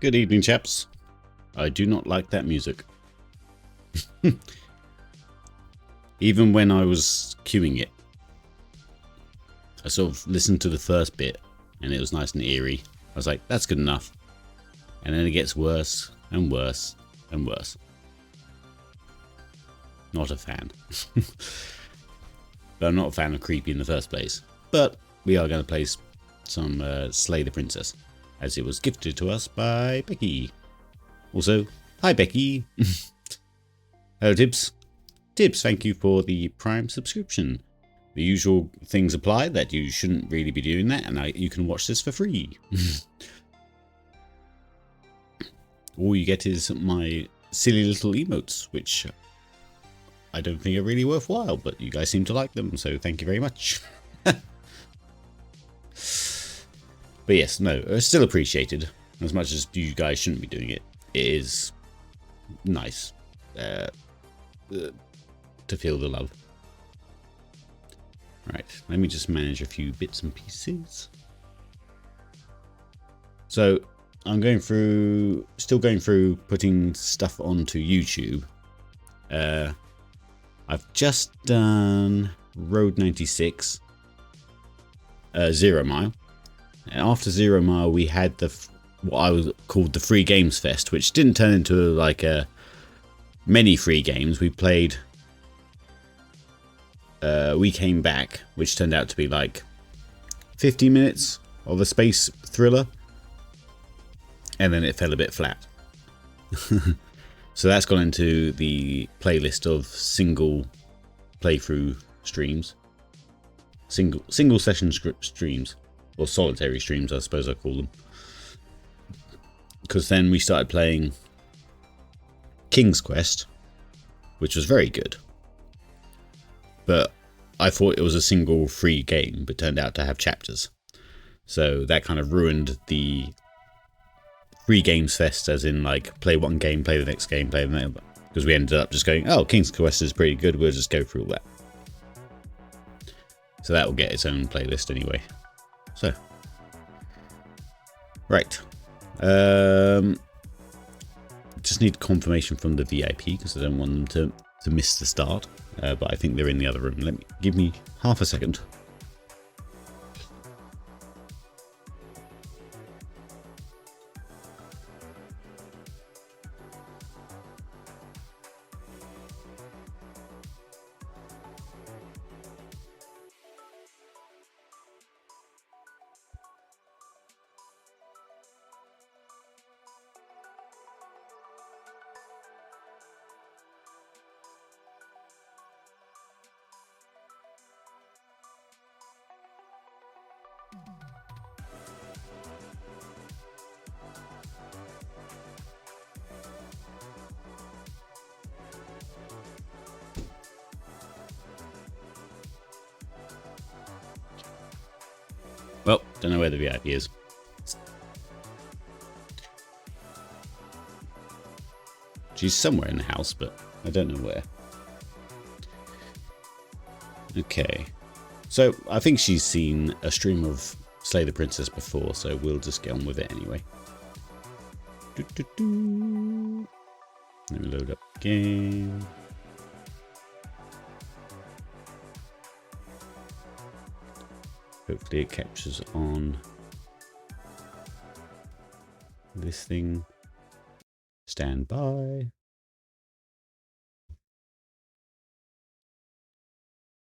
Good evening, chaps. I do not like that music. Even when I was queuing it, I sort of listened to the first bit and it was nice and eerie. I was like, that's good enough. And then it gets worse and worse and worse. Not a fan. But I'm not a fan of creepy in the first place. But we are going to play some Slay the Princess, as it was gifted to us by Becky. Also, hi Becky. Hello Tibbs. Tibbs, thank you for the Prime subscription. The usual things apply, that you shouldn't really be doing that, and you can watch this for free. All you get is my silly little emotes, which I don't think are really worthwhile, but you guys seem to like them, so thank you very much. But yes, no, it's still appreciated. As much as you guys shouldn't be doing it, it is nice to feel the love. Right, let me just manage a few bits and pieces. So I'm still going through putting stuff onto YouTube. I've just done Road 96, 0 Mile. And after 0 Mile, we had what I was called the Free Games Fest, which didn't turn into like many free games. We played We Came Back, which turned out to be like 50 minutes of a space thriller, and then it fell a bit flat. So that's gone into the playlist of single playthrough streams, single session streams, or solitary streams, I suppose I call them. Because then we started playing King's Quest, which was very good. But I thought it was a single free game, but turned out to have chapters. So that kind of ruined the Free Games Fest, as in like play one game, play the next game, play the next. Because we ended up just going, oh, King's Quest is pretty good, we'll just go through all that. So that will get its own playlist anyway. So, right. Just need confirmation from the VIP because I don't want them to miss the start. But I think they're in the other room. Give me half a second. Well, don't know where the VIP is. She's somewhere in the house, but I don't know where. Okay. So, I think she's seen a stream of Slay the Princess before, so we'll just get on with it anyway. Let me load up the game. Hopefully it captures on this thing. Stand by.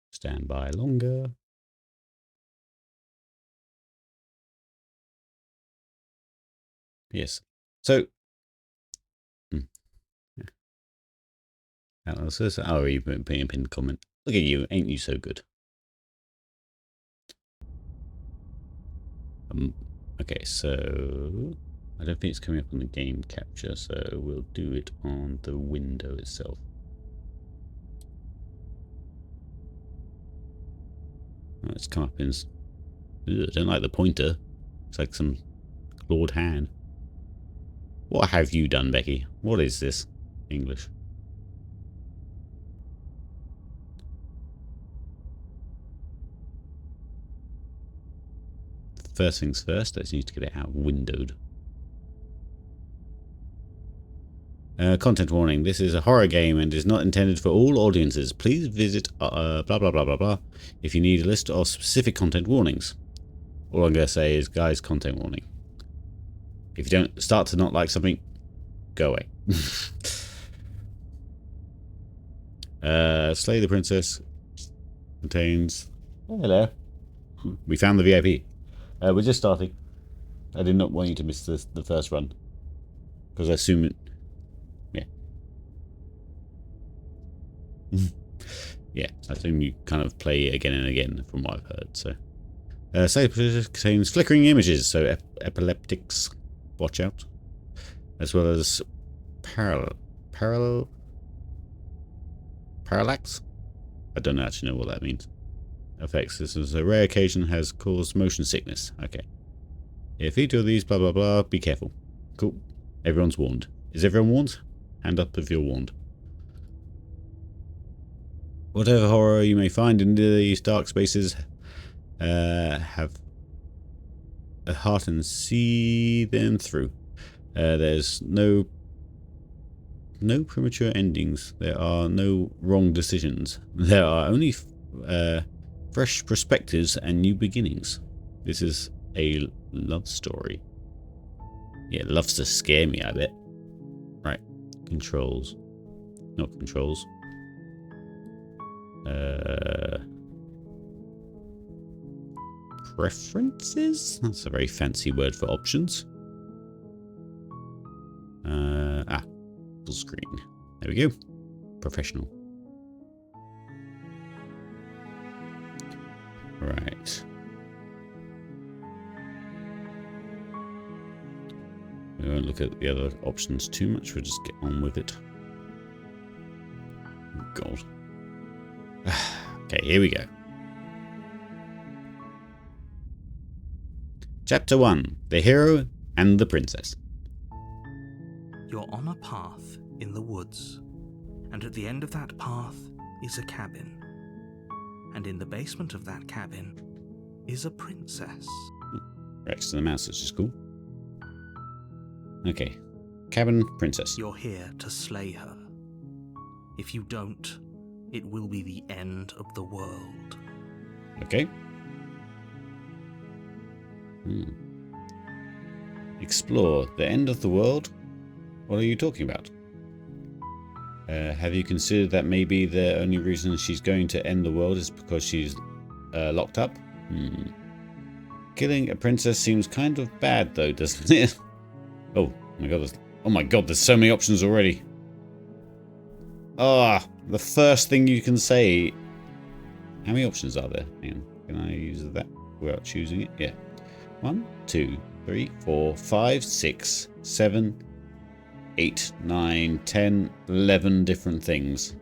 Stand by longer. Yes. So. Oh, you've been putting a pinned comment. Look at you. Ain't you so good? Okay, so I don't think it's coming up on the game capture, so we'll do it on the window itself. Oh, it's come up in. Ugh, I don't like the pointer. It's like some clawed hand. What have you done, Becky? What is this? English. First things first, let's need to get it out windowed. Content warning. This is a horror game and is not intended for all audiences. Please visit blah blah blah blah blah if you need a list of specific content warnings. All I'm going to say is, guys, content warning. If you don't start to not like something, go away. Slay the Princess contains... Oh, hello. We found the VIP. We're just starting. I did not want you to miss the first run. Because I assume it... Yeah. Yeah, I assume you kind of play again and again from what I've heard, so... Slay the Princess contains flickering images, so epileptics, watch out. As well as parallax? I don't actually know what that means. Effects. This is a rare occasion has caused motion sickness. Okay. If you do these, blah blah blah, be careful. Cool. Everyone's warned. Is everyone warned? Hand up if you're warned. Whatever horror you may find in these dark spaces, have a heart and see them through. There's no premature endings. There are no wrong decisions. There are only fresh perspectives and new beginnings. This is a love story. Yeah, it loves to scare me, I bet. Right. Controls. Not controls. Preferences? That's a very fancy word for options. Full screen. There we go. Professional. Right. We won't look at the other options too much. We'll just get on with it. God. Okay, here we go. Chapter 1. The Hero and the Princess. You're on a path in the woods, and at the end of that path is a cabin. And in the basement of that cabin is a princess. Rex to the mouse, which is cool. Okay. Cabin, princess. You're here to slay her. If you don't, it will be the end of the world. Okay. Explore. The end of the world? What are you talking about? Have you considered that maybe the only reason she's going to end the world is because she's locked up? Killing a princess seems kind of bad though, doesn't it? Oh my god, there's so many options already. The first thing you can say. How many options are there? Hang on. Can I use that without choosing it? Yeah. 1, 2, 3, 4, 5, 6, 7, 8, 9, 10, 11 different things.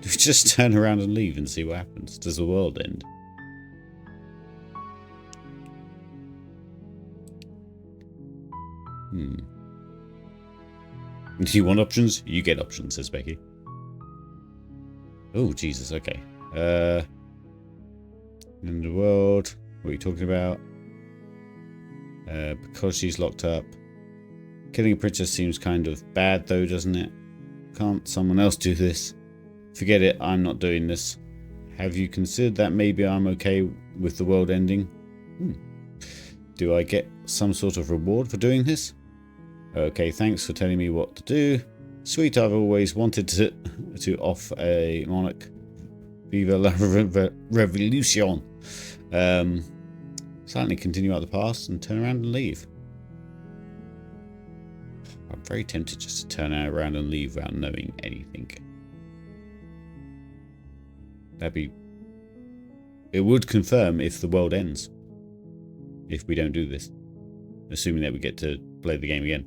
Do we just turn around and leave and see what happens? Does the world end? Do you want options? You get options, says Becky. Oh, Jesus, okay. In the world, what are you talking about? Because she's locked up. Killing a princess seems kind of bad though, doesn't it? Can't someone else do this? Forget it, I'm not doing this. Have you considered that maybe I'm okay with the world ending? Do I get some sort of reward for doing this? Okay, thanks for telling me what to do. Sweet, I've always wanted to off a monarch. Viva la revolution. Silently continue out the past and turn around and leave. I'm very tempted just to turn around and leave without knowing anything. It would confirm if the world ends. If we don't do this. Assuming that we get to play the game again.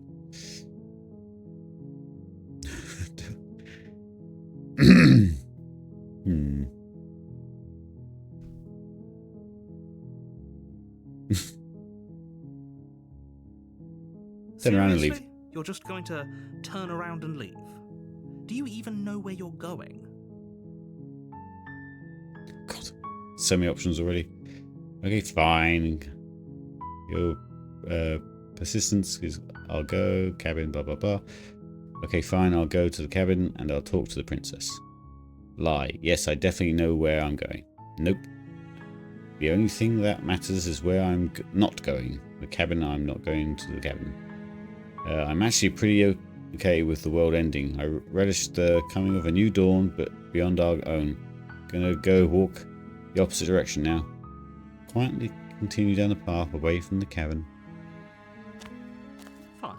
Turn around and leave. You're just going to turn around and leave? Do you even know where you're going? God, so many options already. Okay, fine. Your Persistence is I'll go, cabin, blah blah blah. Okay, fine, I'll go to the cabin and I'll talk to the princess. Lie. Yes, I definitely know where I'm going. Nope. The only thing that matters is where I'm not going. The cabin, I'm not going to the cabin. I'm actually pretty okay with the world ending. I relish the coming of a new dawn, but beyond our own. Gonna go walk the opposite direction now. Quietly continue down the path away from the cabin. Fine.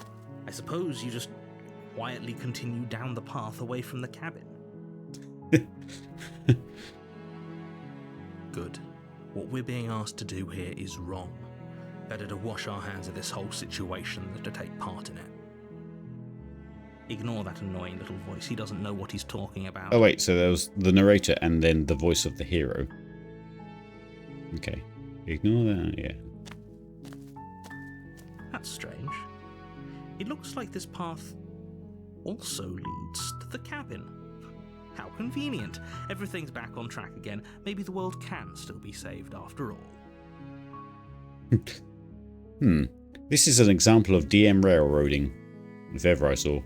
I suppose you just quietly continue down the path away from the cabin. Good. What we're being asked to do here is wrong. Better to wash our hands of this whole situation than to take part in it. Ignore that annoying little voice. He doesn't know what he's talking about. Oh wait, so there was the narrator and then the voice of the hero. Okay. Ignore that, yeah. That's strange. It looks like this path also leads to the cabin. How convenient. Everything's back on track again. Maybe the world can still be saved after all. This is an example of DM railroading, if ever I saw.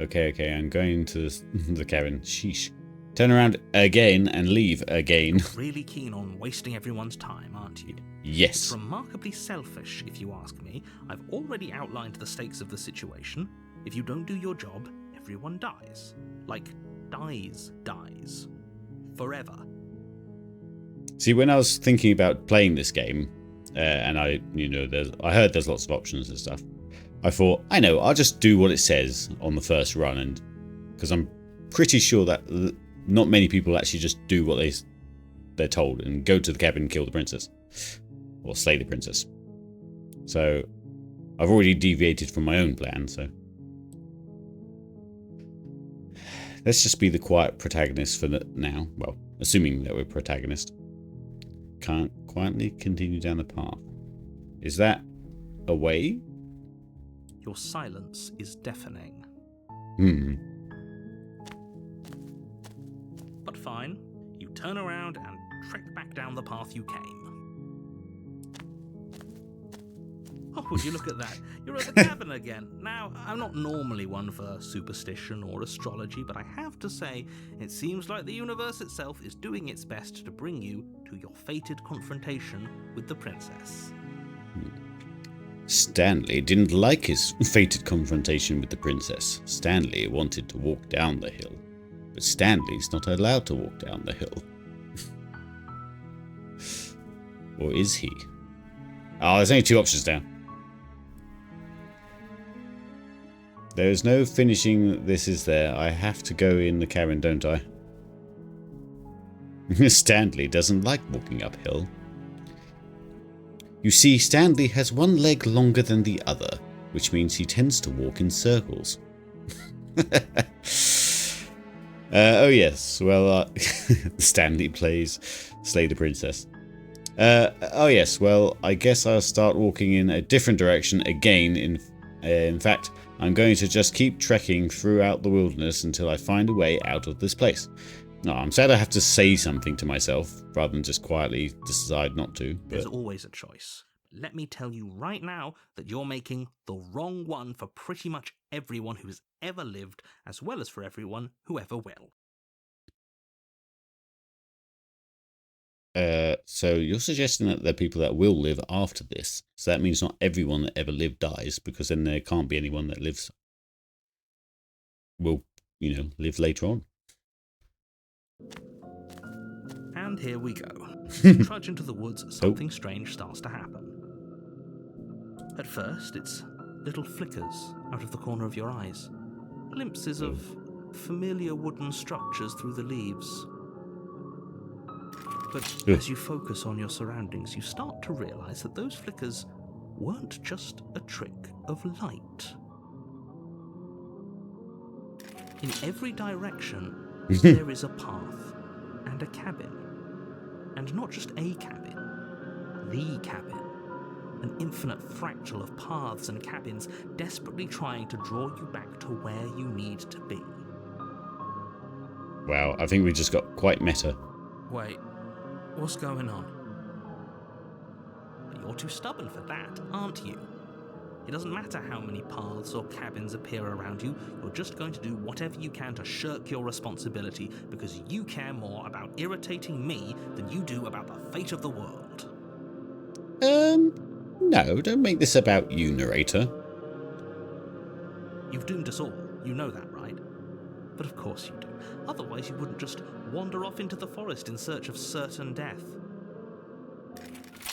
Okay, I'm going to the cabin. Sheesh. Turn around again and leave again. Really keen on wasting everyone's time, aren't you? Yes. It's remarkably selfish, if you ask me. I've already outlined the stakes of the situation. If you don't do your job, everyone dies. Like, dies. Forever. See, when I was thinking about playing this game, and I heard there's lots of options and stuff, I thought, I know, I'll just do what it says on the first run, and because I'm pretty sure that not many people actually just do what they're told and go to the cabin and kill the princess. Or slay the princess. So, I've already deviated from my own plan, so... Let's just be the quiet protagonist for now. Well, assuming that we're protagonist. Can't quietly continue down the path. Is that a way? Your silence is deafening. But fine. You turn around and trek back down the path you came. Oh, would you look at that? You're at the cabin again. Now, I'm not normally one for superstition or astrology, but I have to say, it seems like the universe itself is doing its best to bring you to your fated confrontation with the princess. Stanley didn't like his fated confrontation with the princess. Stanley wanted to walk down the hill. But Stanley's not allowed to walk down the hill. Or is he? Oh, there's only two options down. There is no finishing this, is there? I have to go in the cabin, don't I? Stanley doesn't like walking uphill. You see, Stanley has one leg longer than the other, which means he tends to walk in circles. Oh yes, well, Stanley plays Slay the Princess. Oh yes, well, I guess I'll start walking in a different direction again. In fact, I'm going to just keep trekking throughout the wilderness until I find a way out of this place. No, I'm sad I have to say something to myself, rather than just quietly decide not to. But... There's always a choice. Let me tell you right now that you're making the wrong one for pretty much everyone who's ever lived, as well as for everyone who ever will. So you're suggesting that there are people that will live after this. So that means not everyone that ever lived dies, because then there can't be anyone that will live later on. And here we go. You trudge into the woods, something strange starts to happen. At first, it's little flickers out of the corner of your eyes. Glimpses of familiar wooden structures through the leaves. But as you focus on your surroundings, you start to realize that those flickers weren't just a trick of light. In every direction, there is a path and a cabin. And not just a cabin, the cabin. An infinite fractal of paths and cabins desperately trying to draw you back to where you need to be. Wow, I think we just got quite meta. Wait, what's going on? You're too stubborn for that, aren't you? It doesn't matter how many paths or cabins appear around you, you're just going to do whatever you can to shirk your responsibility because you care more about irritating me than you do about the fate of the world. No, don't make this about you, narrator. You've doomed us all, you know that, right? But of course you do. Otherwise you wouldn't just wander off into the forest in search of certain death.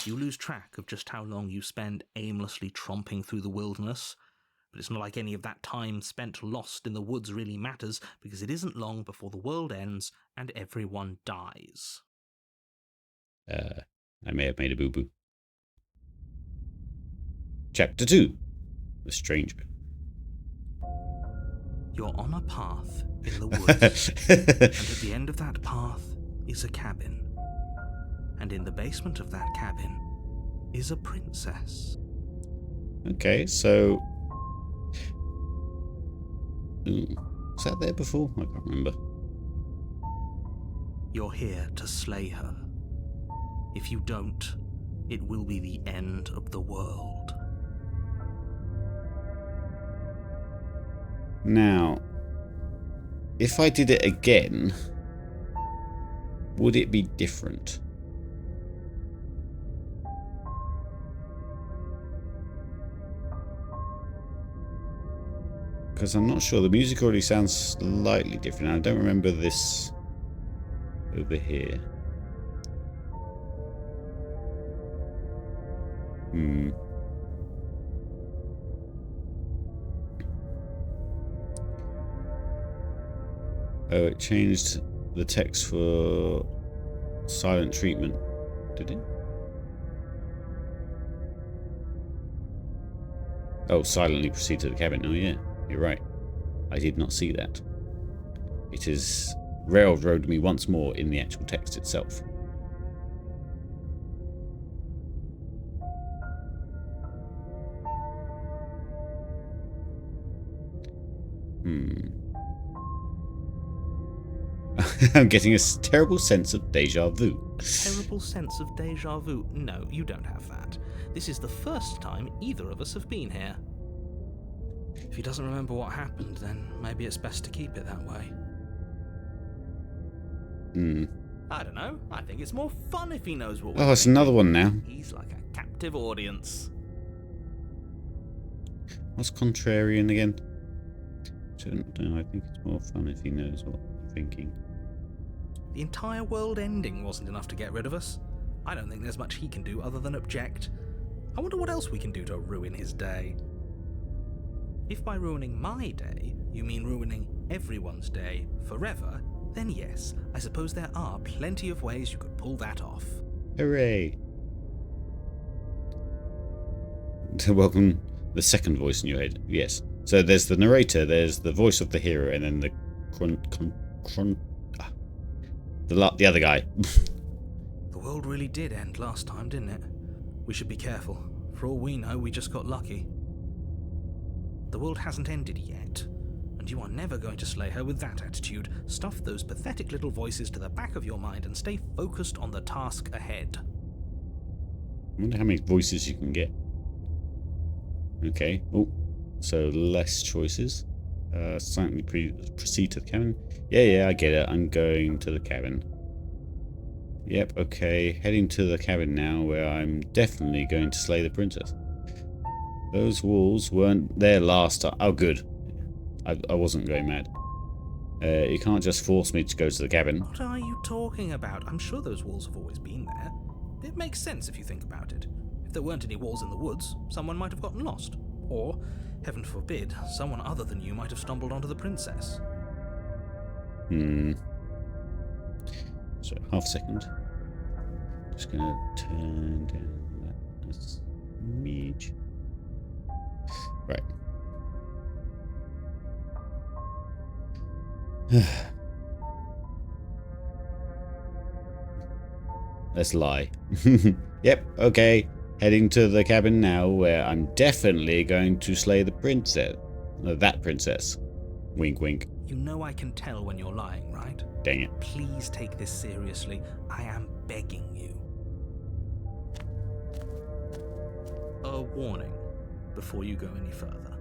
You lose track of just how long you spend aimlessly tromping through the wilderness, but it's not like any of that time spent lost in the woods really matters, because it isn't long before the world ends and everyone dies. I may have made a boo-boo. Chapter 2. The Stranger. You're on a path in the woods, and at the end of that path is a cabin. And in the basement of that cabin is a princess. Okay, so... Ooh, was that there before? I can't remember. You're here to slay her. If you don't, it will be the end of the world. Now, if I did it again, would it be different? Because I'm not sure. The music already sounds slightly different. I don't remember this over here. Oh, it changed the text for silent treatment. Did it? Oh, silently proceed to the cabin. Oh, yeah. You're right. I did not see that. It has railroaded me once more in the actual text itself. I'm getting a terrible sense of deja vu. Terrible sense of deja vu? No, you don't have that. This is the first time either of us have been here. If he doesn't remember what happened, then maybe it's best to keep it that way. I don't know. I think it's more fun if he knows what we're Oh, it's another one now. He's like a captive audience. What's contrarian again? No, I think it's more fun if he knows what I'm thinking. The entire world ending wasn't enough to get rid of us. I don't think there's much he can do other than object. I wonder what else we can do to ruin his day. If by ruining my day, you mean ruining everyone's day forever, then yes, I suppose there are plenty of ways you could pull that off. Hooray! To welcome the second voice in your head. Yes. So there's the narrator, there's the voice of the hero, and then the the other guy. The world really did end last time, didn't it? We should be careful. For all we know, we just got lucky. The world hasn't ended yet, and you are never going to slay her with that attitude. Stuff those pathetic little voices to the back of your mind and stay focused on the task ahead. I wonder how many voices you can get. Okay. Oh, so less choices. Silently proceed to the cabin. Yeah, I get it. I'm going to the cabin. Yep, okay. Heading to the cabin now, where I'm definitely going to slay the princess. Those walls weren't there last time. Oh, good. I wasn't going mad. You can't just force me to go to the cabin. What are you talking about? I'm sure those walls have always been there. It makes sense if you think about it. If there weren't any walls in the woods, someone might have gotten lost. Or, heaven forbid, someone other than you might have stumbled onto the princess. So, half a second. Just gonna turn down that smidge. Right. Let's lie. Yep, okay. Heading to the cabin now, where I'm definitely going to slay the princess. That princess. Wink, wink. You know I can tell when you're lying, right? Dang it. Please take this seriously. I am begging you. a warning before you go any further.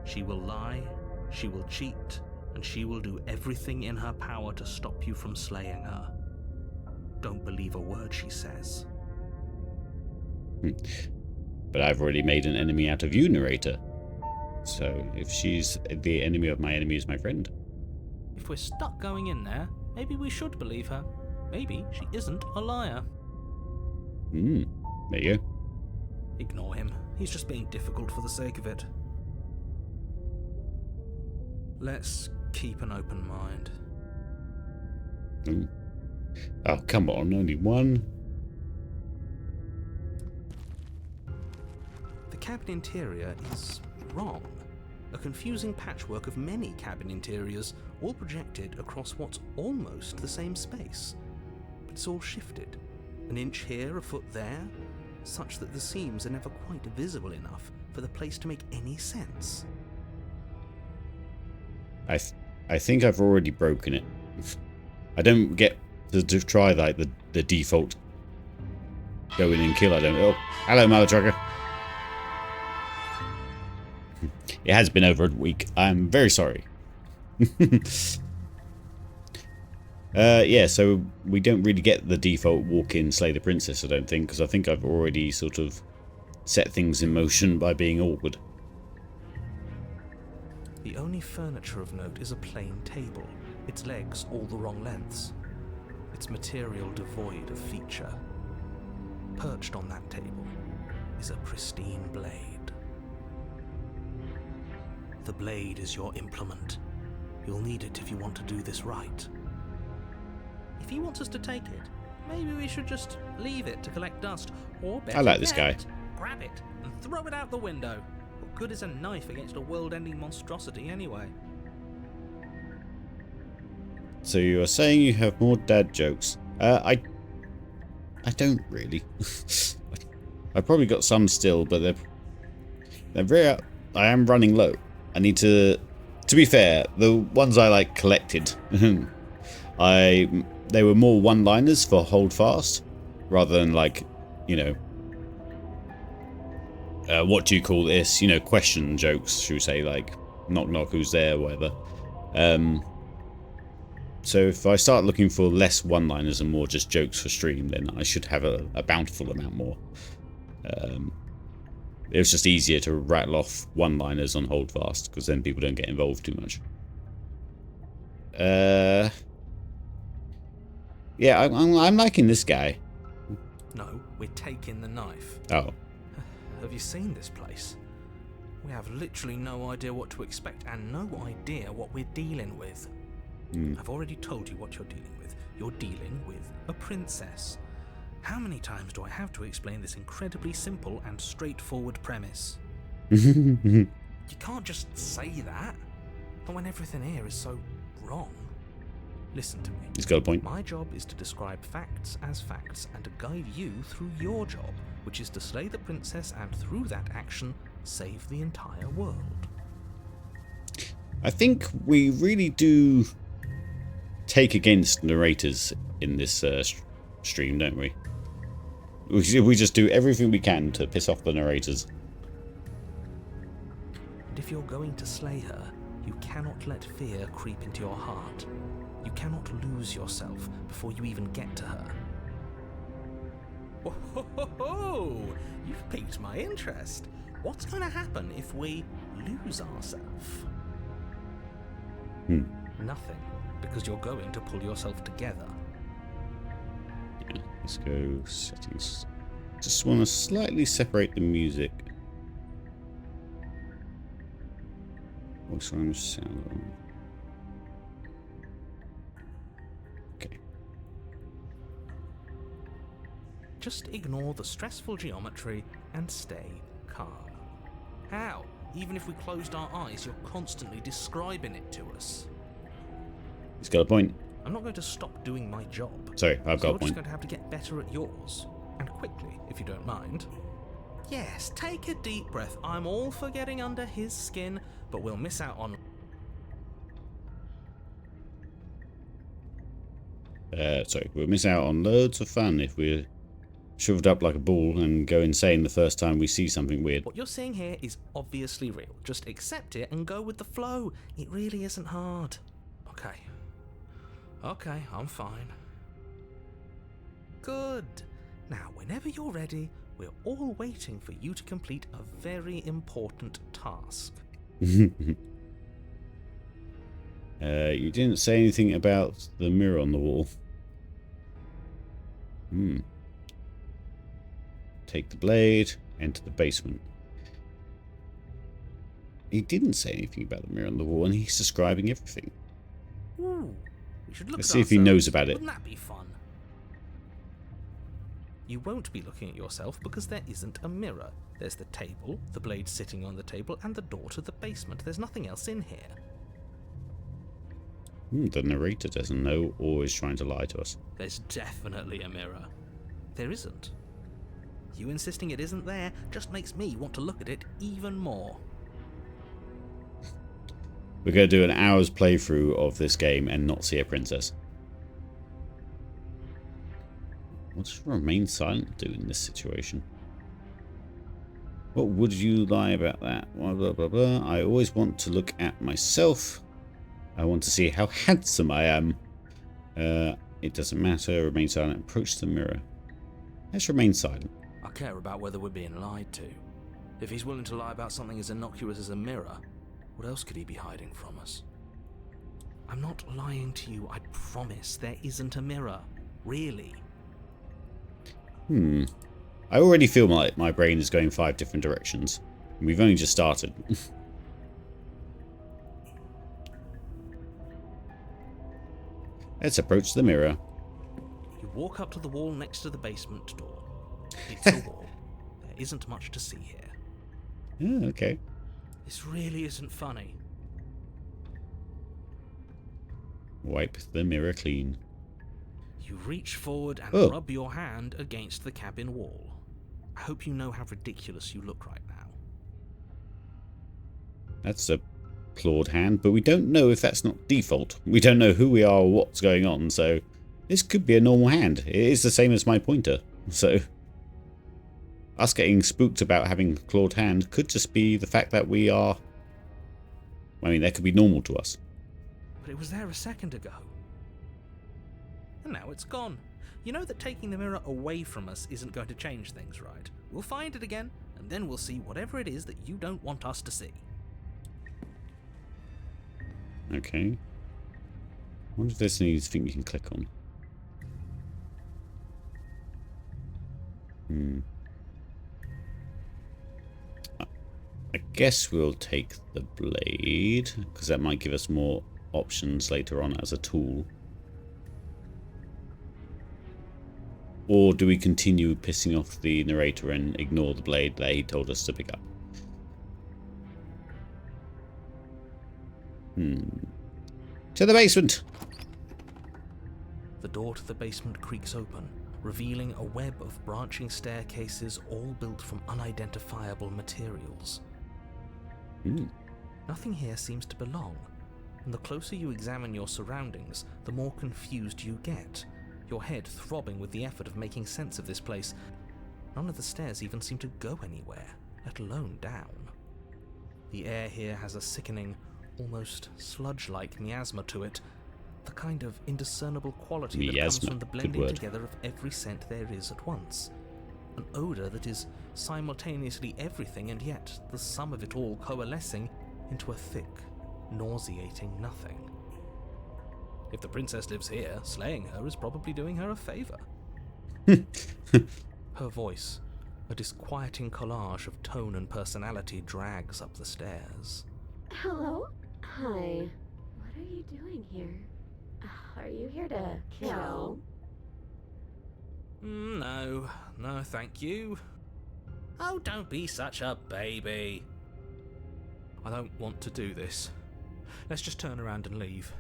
She will lie, she will cheat, and she will do everything in her power to stop you from slaying her. Don't believe a word she says. But I've already made an enemy out of you, narrator. So if she's the enemy of my enemy is my friend. If we're stuck going in there, maybe we should believe her. Maybe she isn't a liar. There you go. Ignore him. He's just being difficult for the sake of it. Let's keep an open mind. Oh, come on, only one. The cabin interior is wrong. A confusing patchwork of many cabin interiors, all projected across what's almost the same space. But it's all shifted. An inch here, a foot there, such that the seams are never quite visible enough for the place to make any sense. I think I've already broken it. I don't get to try like the default go in and kill. I don't. Oh, hello, Mother Trucker. It has been over a week. I'm very sorry. Yeah, so we don't really get the default walk in, slay the princess, I don't think, because I think I've already sort of set things in motion by being awkward. The only furniture of note is a plain table, its legs all the wrong lengths, its material devoid of feature. Perched on that table is a pristine blade. The blade is your implement. You'll need it if you want to do this right. If he wants us to take it, maybe we should just leave it to collect dust, or better I like this yet, guy. grab it and throw it out the window. What good is a knife against a world-ending monstrosity anyway? So you are saying you have more dad jokes? I don't really. I've probably got some still, but they're very. I am running low. I need to. To be fair, the ones I like collected, they were more one-liners for Hold Fast, rather than like, you know, what do you call this? You know, question jokes, should we say, like knock knock, who's there, whatever. So if I start looking for less one-liners and more just jokes for stream, then I should have a bountiful amount more. It was just easier to rattle off one-liners on Hold Fast, because then people don't get involved too much. Yeah, I'm liking this guy. No, we're taking the knife. Oh. Have you seen this place? We have literally no idea what to expect and no idea what we're dealing with. I've already told you what you're dealing with. You're dealing with a princess. How many times do I have to explain this incredibly simple and straightforward premise? You can't just say that. Not when everything here is so wrong. Listen to me. He's got a point. My job is to describe facts as facts and to guide you through your job, which is to slay the princess and through that action, save the entire world. I think we really do take against narrators in this stream, don't we? We just do everything we can to piss off the narrators. And if you're going to slay her, you cannot let fear creep into your heart. You cannot lose yourself before you even get to her. Whoa! You've piqued my interest. What's going to happen if we lose ourselves? Nothing, because you're going to pull yourself together. Yeah, let's go settings. Just want to slightly separate the music. Voice line sound on. Okay. Just ignore the stressful geometry and stay calm. How? Even if we closed our eyes, you're constantly describing it to us. He's got a point. I'm not going to stop doing my job. Sorry, I've got a You're just point. going to have to get better at yours. And quickly, if you don't mind. Yes, take a deep breath. I'm all for getting under his skin, but we'll miss out on... Sorry, we'll miss out on loads of fun if we're shriveled up like a ball and go insane the first time we see something weird. What you're seeing here is obviously real. Just accept it and go with the flow. It really isn't hard. Okay, I'm fine. Good. Now, whenever you're ready, we're all waiting for you to complete a very important task. You didn't say anything about the mirror on the wall. Take the blade, enter the basement. He didn't say anything about the mirror on the wall, and he's describing everything. Ooh, we should look Let's at see if he ourselves. knows about it. Wouldn't that be fun? You won't be looking at yourself because there isn't a mirror. There's the table, the blade sitting on the table, and the door to the basement. There's nothing else in here. The narrator doesn't know or is trying to lie to us. There's definitely a mirror. There isn't. You insisting it isn't there just makes me want to look at it even more. We're going to do an hour's playthrough of this game and not see a princess. What does remain silent do in this situation? What would you lie about that? Blah, blah, blah, blah. I always want to look at myself. I want to see how handsome I am. It doesn't matter. Remain silent. Approach the mirror. Let's remain silent. I care about whether we're being lied to. If he's willing to lie about something as innocuous as a mirror, what else could he be hiding from us? I'm not lying to you, I promise. There isn't a mirror. Really. I already feel like my brain is going 5 different directions. We've only just started. Let's approach the mirror. You walk up to the wall next to the basement door. It's a wall. There isn't much to see here. Oh, okay. This really isn't funny. Wipe the mirror clean. You reach forward and rub your hand against the cabin wall. I hope you know how ridiculous you look right now. That's a clawed hand, but we don't know if that's not default. We don't know who we are or what's going on, so this could be a normal hand. It is the same as my pointer, so us getting spooked about having a clawed hand could just be the fact that we are... I mean, that could be normal to us. But it was there a second ago. And now it's gone. You know that taking the mirror away from us isn't going to change things, right? We'll find it again, and then we'll see whatever it is that you don't want us to see. Okay. I wonder if there's anything you can click on. I guess we'll take the blade, because that might give us more options later on as a tool. Or do we continue pissing off the narrator and ignore the blade that he told us to pick up? To the basement! The door to the basement creaks open, revealing a web of branching staircases all built from unidentifiable materials. Nothing here seems to belong, and the closer you examine your surroundings, the more confused you get, your head throbbing with the effort of making sense of this place. None of the stairs even seem to go anywhere, let alone down. The air here has a sickening, almost sludge-like miasma to it, the kind of indiscernible quality that comes from the blending together of every scent there is at once. An odour that is simultaneously everything and yet the sum of it all coalescing into a thick, nauseating nothing. If the princess lives here, slaying her is probably doing her a favour. Her voice, a disquieting collage of tone and personality, drags up the stairs. Hello? Hi. What are you doing here? Are you here to kill? No, thank you. Oh, don't be such a baby. I don't want to do this. Let's just turn around and leave.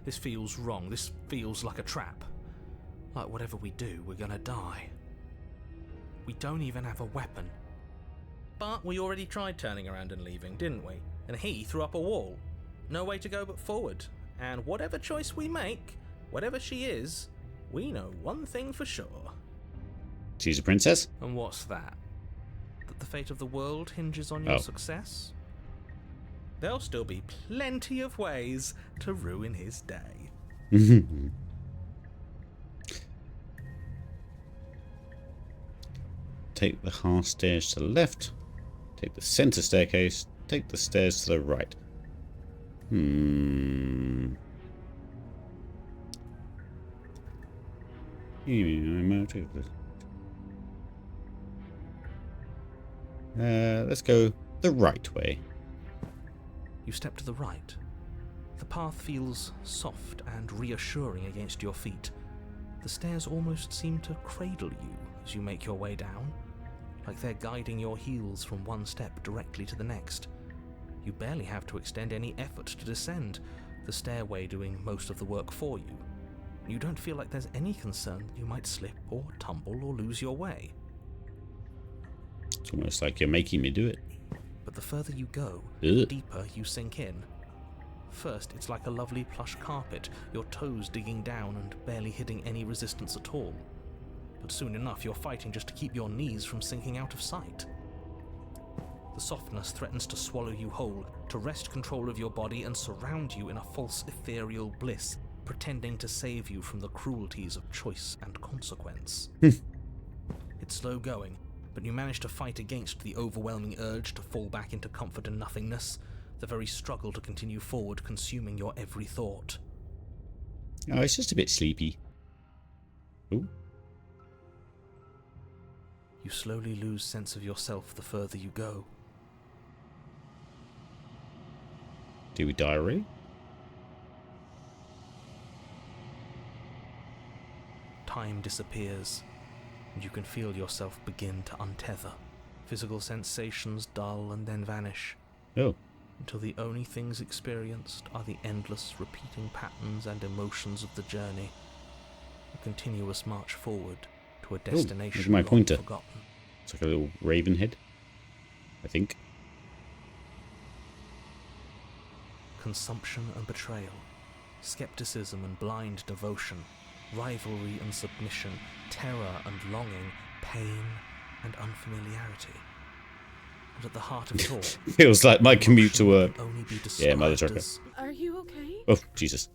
This feels wrong. This feels like a trap. Like whatever we do, we're gonna die. We don't even have a weapon. But we already tried turning around and leaving, didn't we? And he threw up a wall. No way to go but forward. And whatever choice we make, whatever she is, we know one thing for sure. She's a princess? And what's that? That the fate of the world hinges on your Oh. success? There'll still be plenty of ways to ruin his day. Take the half stairs to the left. Take the center staircase. Take the stairs to the right. Let's go the right way. You step to the right. The path feels soft and reassuring against your feet. The stairs almost seem to cradle you as you make your way down, like they're guiding your heels from one step directly to the next. You barely have to extend any effort to descend, the stairway doing most of the work for you. You don't feel like there's any concern you might slip or tumble or lose your way. It's almost like you're making me do it. But the further you go, Ugh. the deeper you sink in. First, it's like a lovely plush carpet, your toes digging down and barely hitting any resistance at all. But soon enough, you're fighting just to keep your knees from sinking out of sight. The softness threatens to swallow you whole, to wrest control of your body and surround you in a false ethereal bliss, pretending to save you from the cruelties of choice and consequence. It's slow going, but you manage to fight against the overwhelming urge to fall back into comfort and nothingness, the very struggle to continue forward consuming your every thought. Oh, it's just a bit sleepy. Ooh. You slowly lose sense of yourself the further you go. Do we die already? Time disappears, and you can feel yourself begin to untether. Physical sensations dull and then vanish, Oh. until the only things experienced are the endless repeating patterns and emotions of the journey, a continuous march forward to a destination look at my long pointer. forgotten. It's like a little raven head, I think. Consumption and betrayal, skepticism and blind devotion, rivalry and submission, terror and longing, pain and unfamiliarity. And at the heart of it all, Feels like my commute to work. can only be Yeah, Mother described Trucker. as Are you okay? Oh, Jesus.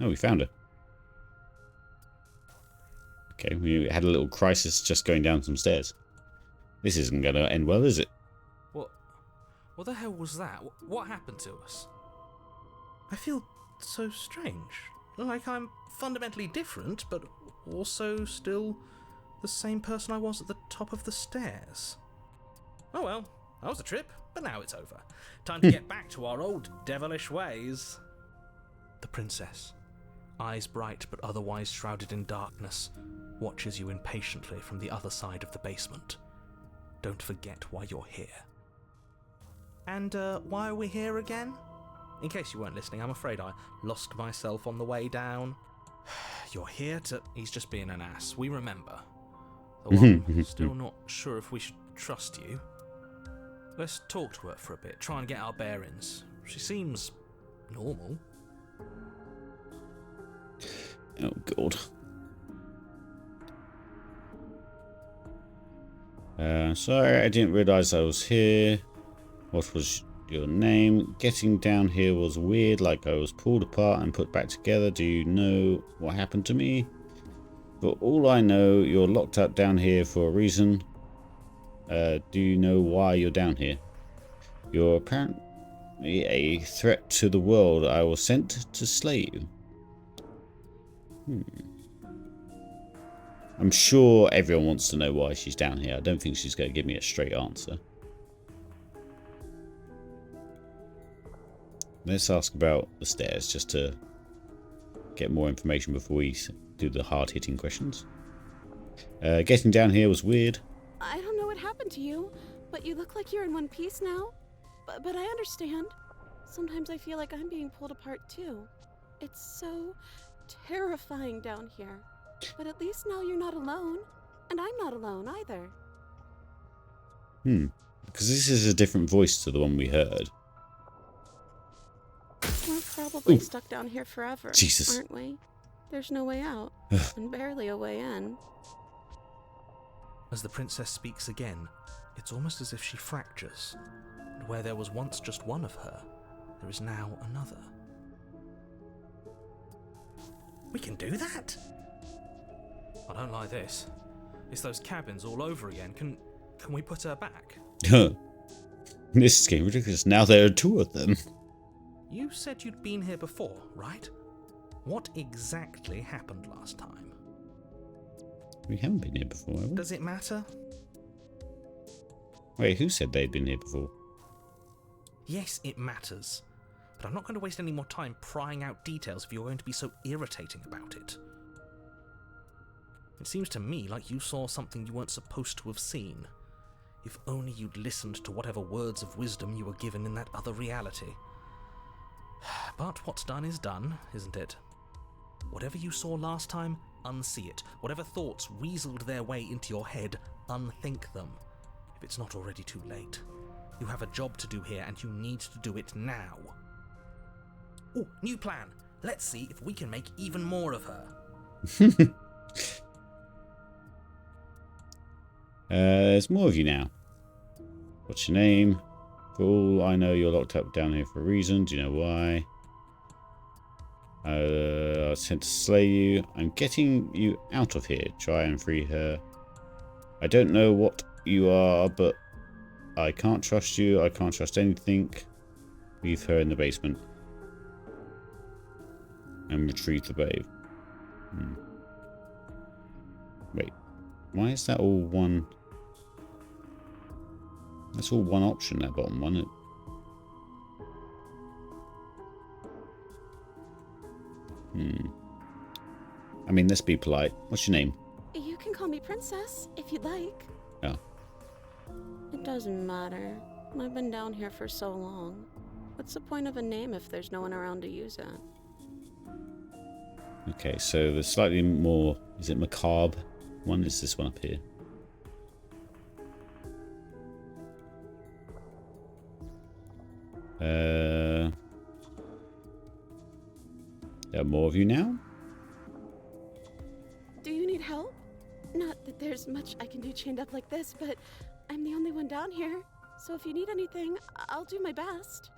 Oh, we found her. Okay, we had a little crisis just going down some stairs. This isn't going to end well, is it? What the hell was that? What happened to us? I feel so strange. Like I'm fundamentally different, but also still the same person I was at the top of the stairs. Oh well, that was a trip, but now it's over. Time to get back to our old devilish ways. The princess, eyes bright but otherwise shrouded in darkness, watches you impatiently from the other side of the basement. Don't forget why you're here. And why are we here again? In case you weren't listening, I'm afraid I lost myself on the way down. You're here to... He's just being an ass. We remember. Though I'm still not sure if we should trust you. Let's talk to her for a bit, try and get our bearings. She seems normal. Oh, God. Sorry, I didn't realise I was here. What was your name? Getting down here was weird, like I was pulled apart and put back together. Do you know what happened to me? For all I know, you're locked up down here for a reason. Do you know why you're down here? You're apparently a threat to the world. I was sent to slay you. I'm sure everyone wants to know why she's down here. I don't think she's going to give me a straight answer. Let's ask about the stairs, just to get more information before we do the hard-hitting questions. Getting down here was weird. I don't know what happened to you, but you look like you're in one piece now. But I understand. Sometimes I feel like I'm being pulled apart too. It's so terrifying down here. But at least now you're not alone. And I'm not alone either. Because this is a different voice to the one we heard. We're probably Ooh. stuck down here forever, Jesus. aren't we? There's no way out, and barely a way in. As the princess speaks again, it's almost as if she fractures, and where there was once just one of her, there is now another. We can do that? I don't like this. It's those cabins all over again. Can we put her back? This is getting ridiculous. Now there are 2 of them. You said you'd been here before, right? What exactly happened last time? We haven't been here before, have we? Does it matter? Wait, who said they'd been here before? Yes, it matters. But I'm not going to waste any more time prying out details if you're going to be so irritating about it. It seems to me like you saw something you weren't supposed to have seen. If only you'd listened to whatever words of wisdom you were given in that other reality. But what's done is done, isn't it? Whatever you saw last time, unsee it. Whatever thoughts weaseled their way into your head, unthink them. If it's not already too late. You have a job to do here, and you need to do it now. Oh, new plan. Let's see if we can make even more of her. There's more of you now. What's your name? For all I know, you're locked up down here for a reason. Do you know why? I was sent to slay you. I'm getting you out of here. Try and free her. I don't know what you are, but I can't trust you. I can't trust anything. Leave her in the basement. And retrieve the babe. Wait. Why is that all one? That's all one option, that bottom one. I mean, let's be polite. What's your name? You can call me Princess, if you'd like. Oh. It doesn't matter. I've been down here for so long. What's the point of a name if there's no one around to use it? Okay, so the slightly more, is it macabre one? Is this one up here? There are more of you now? Do you need help? Not that there's much I can do chained up like this, but I'm the only one down here. So if you need anything, I'll do my best.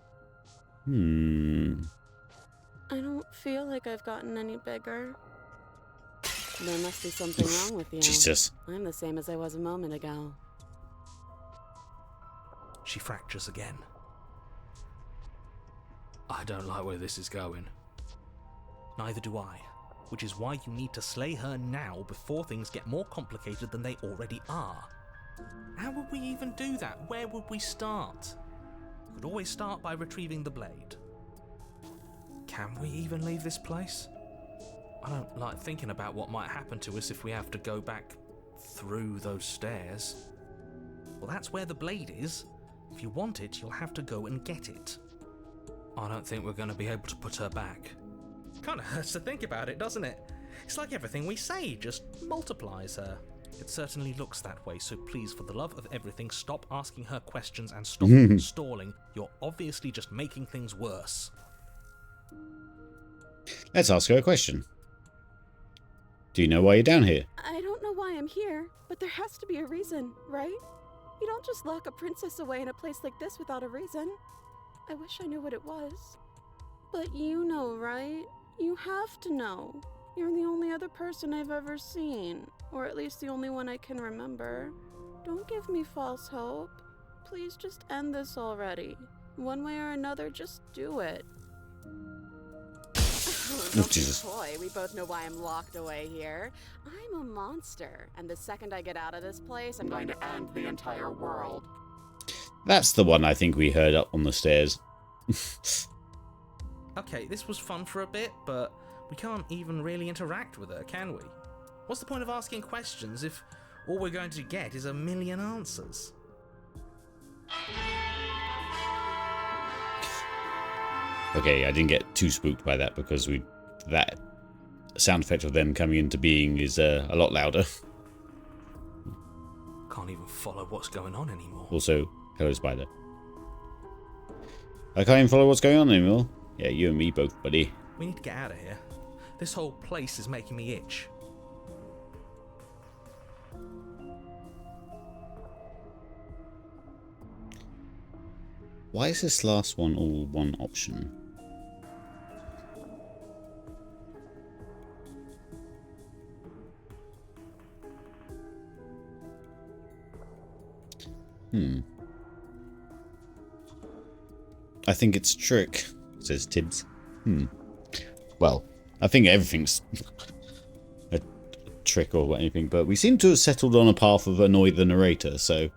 I don't feel like I've gotten any bigger. There must be something wrong with you. Jesus. I'm the same as I was a moment ago. She fractures again. I don't like where this is going. Neither do I, which is why you need to slay her now before things get more complicated than they already are. How would we even do that? Where would we start? We could always start by retrieving the blade. Can we even leave this place? I don't like thinking about what might happen to us if we have to go back through those stairs. Well, that's where the blade is. If you want it, you'll have to go and get it. I don't think we're going to be able to put her back. Kind of hurts to think about it, doesn't it? It's like everything we say just multiplies her. It certainly looks that way, so please, for the love of everything, stop asking her questions and stop stalling. You're obviously just making things worse. Let's ask her a question. Do you know why you're down here? I don't know why I'm here, but there has to be a reason, right? You don't just lock a princess away in a place like this without a reason. I wish I knew what it was. But you know, right? You have to know. You're the only other person I've ever seen, or at least the only one I can remember. Don't give me false hope. Please just end this already. One way or another, just do it. Oh, Jesus. Boy, we both know why I'm locked away here. I'm a monster, and the second I get out of this place, I'm going to end the entire world. That's the one I think we heard up on the stairs. Okay, this was fun for a bit, but we can't even really interact with her, can we? What's the point of asking questions if all we're going to get is a million answers? Okay, I didn't get too spooked by that because that sound effect of them coming into being is a lot louder. Can't even follow what's going on anymore. Also, hello, Spider. I can't even follow what's going on anymore. Yeah, you and me both, buddy. We need to get out of here. This whole place is making me itch. Why is this last one all one option? I think it's a trick, says Tibbs. Well, I think everything's a trick or anything, but we seem to have settled on a path of annoy the narrator, so...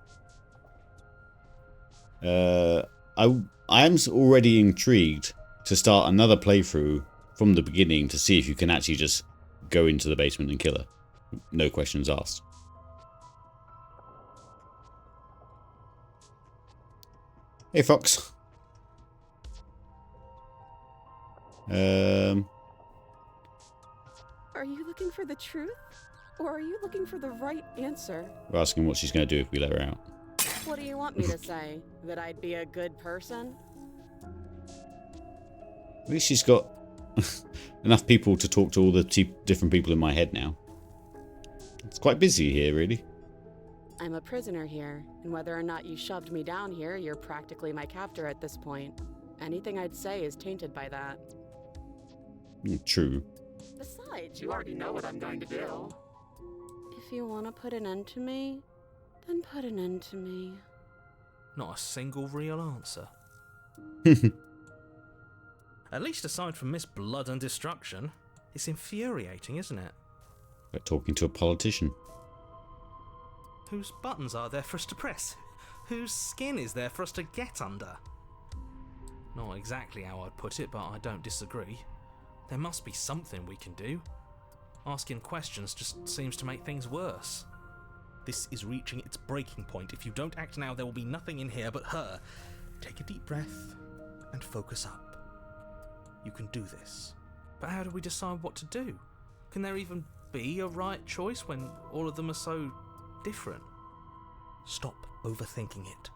I am already intrigued to start another playthrough from the beginning to see if you can actually just go into the basement and kill her. No questions asked. Hey, Fox. Are you looking for the truth? Or are you looking for the right answer? We're asking what she's going to do if we let her out. What do you want me to say? That I'd be a good person? At least she's got enough people to talk to all the different people in my head now. It's quite busy here, really. I'm a prisoner here, and whether or not you shoved me down here, you're practically my captor at this point. Anything I'd say is tainted by that. True. Besides, you already know what I'm going to do. If you want to put an end to me, then put an end to me. Not a single real answer. At least aside from Miss Blood and Destruction, it's infuriating, isn't it? We're talking to a politician. Whose buttons are there for us to press? Whose skin is there for us to get under? Not exactly how I'd put it, but I don't disagree. There must be something we can do. Asking questions just seems to make things worse. This is reaching its breaking point. If you don't act now, there will be nothing in here but her. Take a deep breath and focus up. You can do this. But how do we decide what to do? Can there even be a right choice when all of them are so different? Stop overthinking it.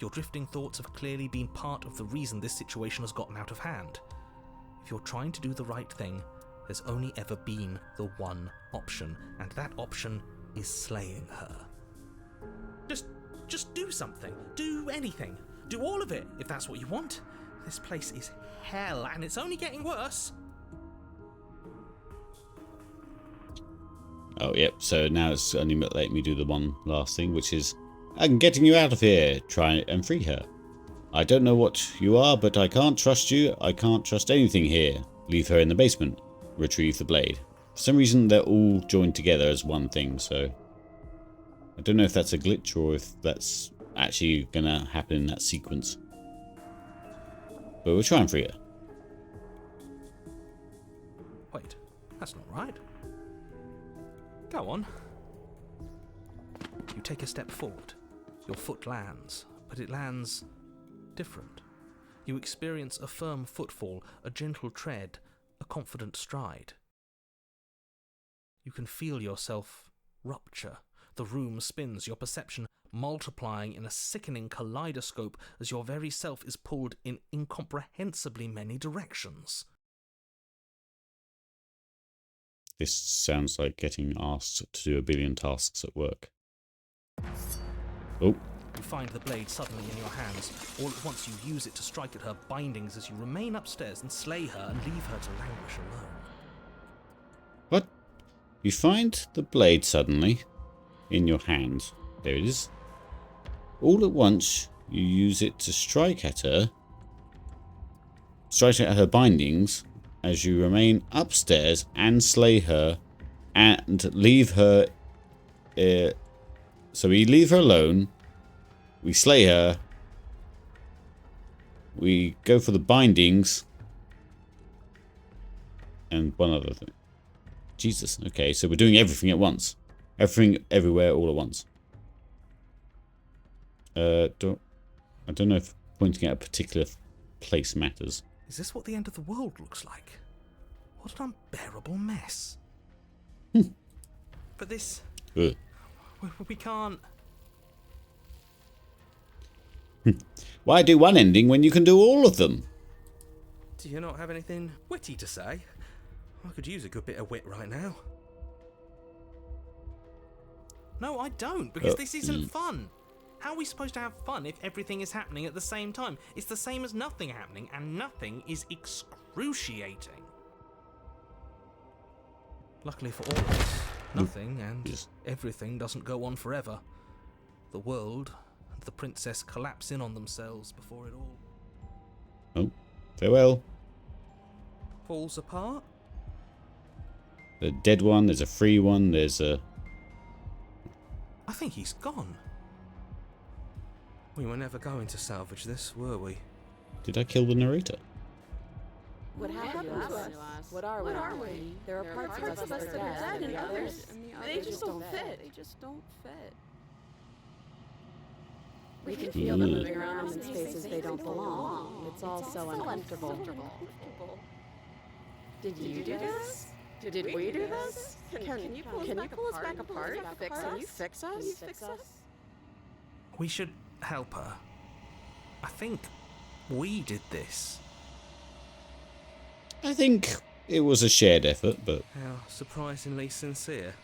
Your drifting thoughts have clearly been part of the reason this situation has gotten out of hand. If you're trying to do the right thing, there's only ever been the one option, and that option is slaying her. Just do something. Do anything. Do all of it, if that's what you want. This place is hell, and it's only getting worse. Oh, yep. So now it's only letting me do the one last thing, which is, I'm getting you out of here. Try and free her. I don't know what you are, but I can't trust you. I can't trust anything here. Leave her in the basement. Retrieve the blade. For some reason, they're all joined together as one thing, so... I don't know if that's a glitch or if that's actually going to happen in that sequence. But we'll try and free her. Wait, that's not right. Go on. You take a step forward. Your foot lands, but it lands different. You experience a firm footfall, a gentle tread, a confident stride. You can feel yourself rupture. The room spins, your perception multiplying in a sickening kaleidoscope as your very self is pulled in incomprehensibly many directions. This sounds like getting asked to do a billion tasks at work. Oh. You find the blade suddenly in your hands. All at once you use it to strike at her bindings as you remain upstairs and slay her and leave her to languish alone. What? You find the blade suddenly in your hand. There it is. All at once you use it to strike at her. Strike at her bindings as you remain upstairs and slay her and leave her... so we leave her alone. We slay her. We go for the bindings. And one other thing. Jesus. Okay, so we're doing everything at once. Everything, everywhere, all at once. I don't know if pointing at a particular place matters. Is this what the end of the world looks like? What an unbearable mess. But this... We can't... Why do one ending when you can do all of them? Do you not have anything witty to say? I could use a good bit of wit right now. No, I don't, because this isn't fun. How are we supposed to have fun if everything is happening at the same time? It's the same as nothing happening, and nothing is excruciating. Luckily for all of us, nothing and everything doesn't go on forever. The world and the princess collapse in on themselves before it all Oh, farewell. falls apart. The dead one, there's a free one, there's a... I think he's gone. We were never going to salvage this, were we? Did I kill the narrator? What happened to us? What are we? There are parts of us that are dead, and others, they just don't fit. They just don't fit. We can feel them moving around in spaces they don't belong. It's all so uncomfortable. Did you do this? Did we do this? Can you pull us back apart? Can you fix us? We should help her. I think we did this. I think it was a shared effort, but... How surprisingly sincere.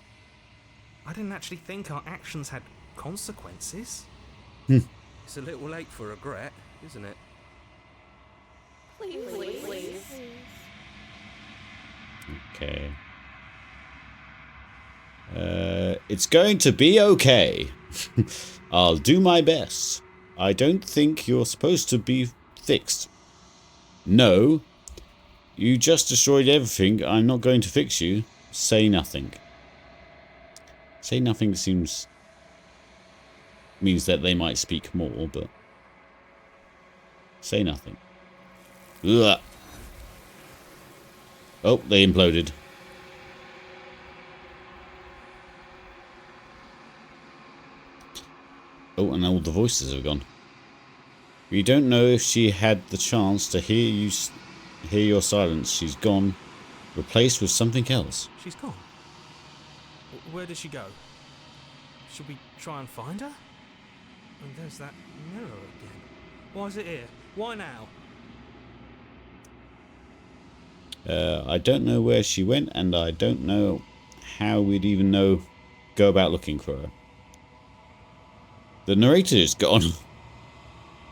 I didn't actually think our actions had consequences. It's a little late for regret, isn't it? Please. Okay. It's going to be okay. I'll do my best. I don't think you're supposed to be fixed. No. You just destroyed everything. I'm not going to fix you. Say nothing. Say nothing means that they might speak more, but... Say nothing. Ugh. Oh, they imploded. Oh, and all the voices have gone. We don't know if she had the chance to hear your silence. She's gone, replaced with something else. She's gone. Where did she go? Should we try and find her? And there's that mirror again. Why is it here? Why now? I don't know where she went, and I don't know how we'd even go about looking for her. The narrator is gone.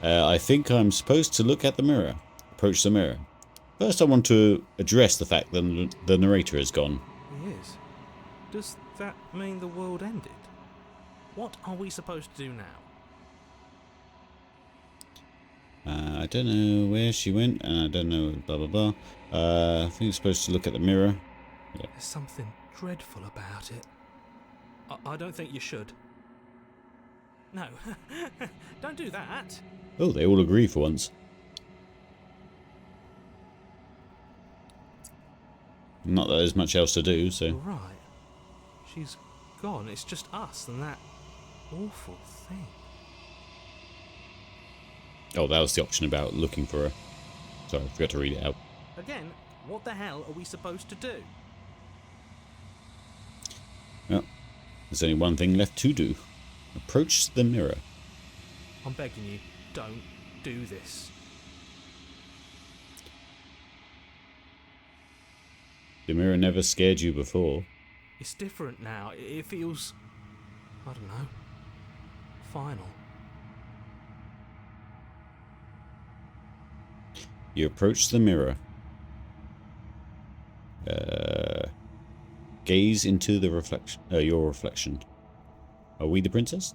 I think I'm supposed to look at the mirror. Approach the mirror. First, I want to address the fact that the narrator is gone. He is. Does that mean the world ended? What are we supposed to do now? I don't know where she went, and I don't know blah blah blah. I think you're supposed to look at the mirror. Yeah. There's something dreadful about it. I don't think you should. No, don't do that. Oh, they all agree for once. Not that there's much else to do, so... You're right. She's gone. It's just us and that awful thing. Oh, that was the option about looking for her. Sorry, I forgot to read it out. Again, what the hell are we supposed to do? Well, there's only one thing left to do. Approach the mirror. I'm begging you, don't do this. The mirror never scared you before. It's different now. It feels... I don't know. Final. You approach the mirror. Gaze into the reflection. Your reflection. Are we the princess?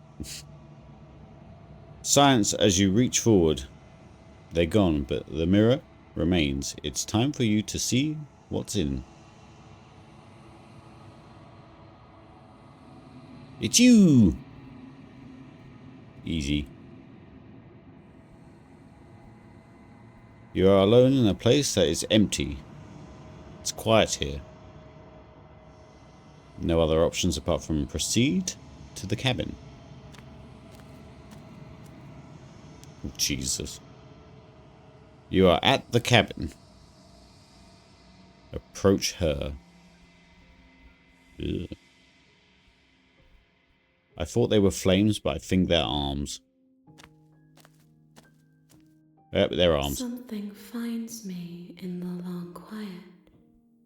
Silence as you reach forward. They're gone, but the mirror remains. It's time for you to see what's in. It's you! Easy. You are alone in a place that is empty. It's quiet here. No other options apart from proceed to the cabin. Oh, Jesus. You are at the cabin. Approach her. Ugh. I thought they were flames, but I think they're arms. Yep, they're arms. Something finds me in the long quiet.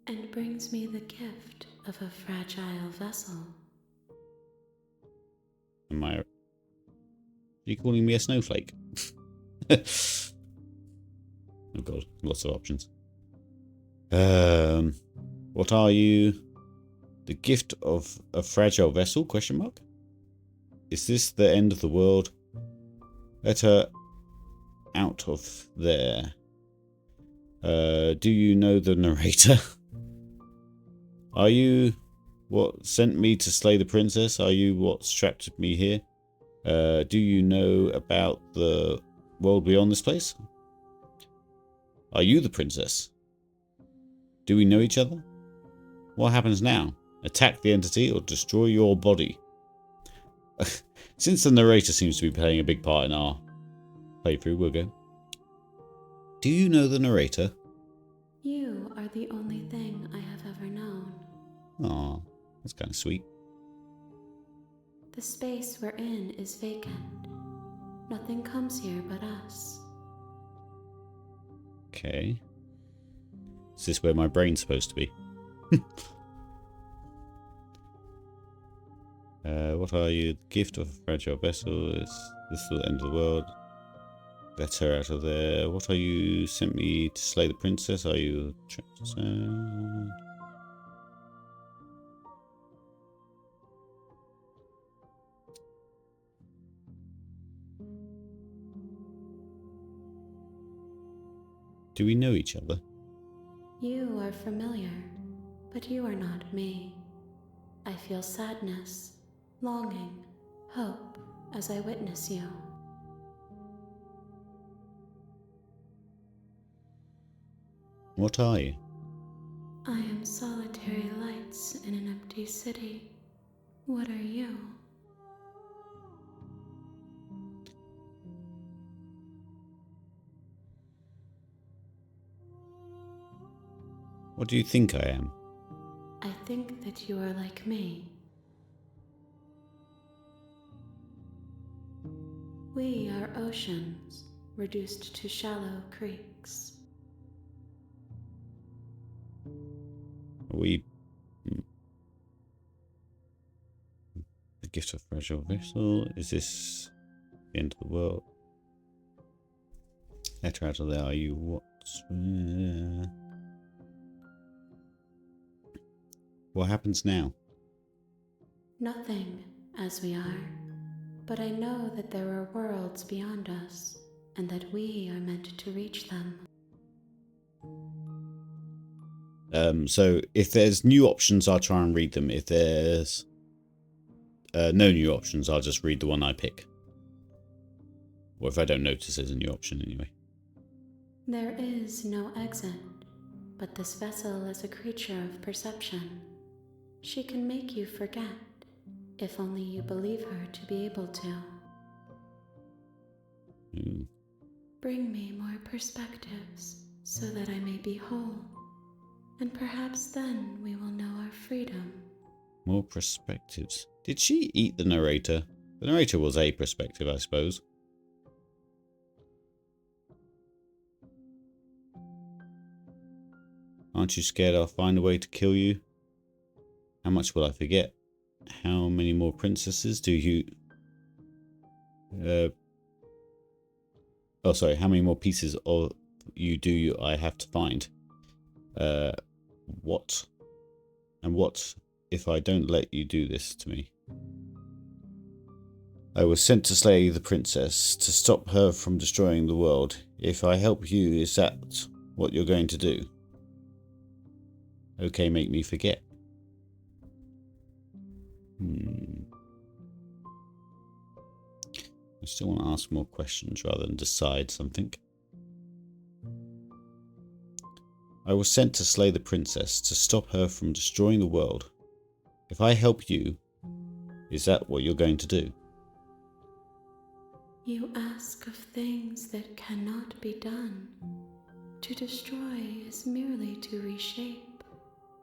and brings me the gift of a fragile vessel. Are you calling me a snowflake? Oh god, lots of options. What are you? The gift of a fragile vessel? Question mark. Is this the end of the world? Let her out of there. Do you know the narrator? Are you what sent me to slay the princess? Are you what strapped me here? Do you know about the world beyond this place? Are you the princess? Do we know each other? What happens now? Attack the entity or destroy your body? Since the narrator seems to be playing a big part in our playthrough, we'll go. Do you know the narrator? You are the only thing I have ever known. Aw, that's kind of sweet. The space we're in is vacant. Nothing comes here but us. Okay. Is this where my brain's supposed to be? What are you? Gift of a fragile vessel. Is this the end of the world? Let her out of there. What are you? Sent me to slay the princess? Are you? Do we know each other? You are familiar, but you are not me. I feel sadness, longing, hope as I witness you. What are you? I am solitary lights in an empty city. What are you? What do you think I am? I think that you are like me. We are oceans, reduced to shallow creeks. Are we... The gift of fragile vessel? Is this the end of the world? Let her out of there. Are you what? What happens now? Nothing, as we are. But I know that there are worlds beyond us, and that we are meant to reach them. So if there's new options, I'll try and read them. If there's no new options, I'll just read the one I pick. Or if I don't notice there's a new option anyway. There is no exit, but this vessel is a creature of perception. She can make you forget, if only you believe her to be able to. Bring me more perspectives, so that I may be whole, and perhaps then we will know our freedom. More perspectives. Did she eat the narrator? The narrator was a perspective, I suppose. Aren't you scared I'll find a way to kill you? How much will I forget? How many more princesses do you... how many more pieces of you do you I have to find? What? And what if I don't let you do this to me? I was sent to slay the princess, to stop her from destroying the world. If I help you, is that what you're going to do? Okay, make me forget. I still want to ask more questions rather than decide something. I was sent to slay the princess, to stop her from destroying the world. If I help you, is that what you're going to do? You ask of things that cannot be done. To destroy is merely to reshape,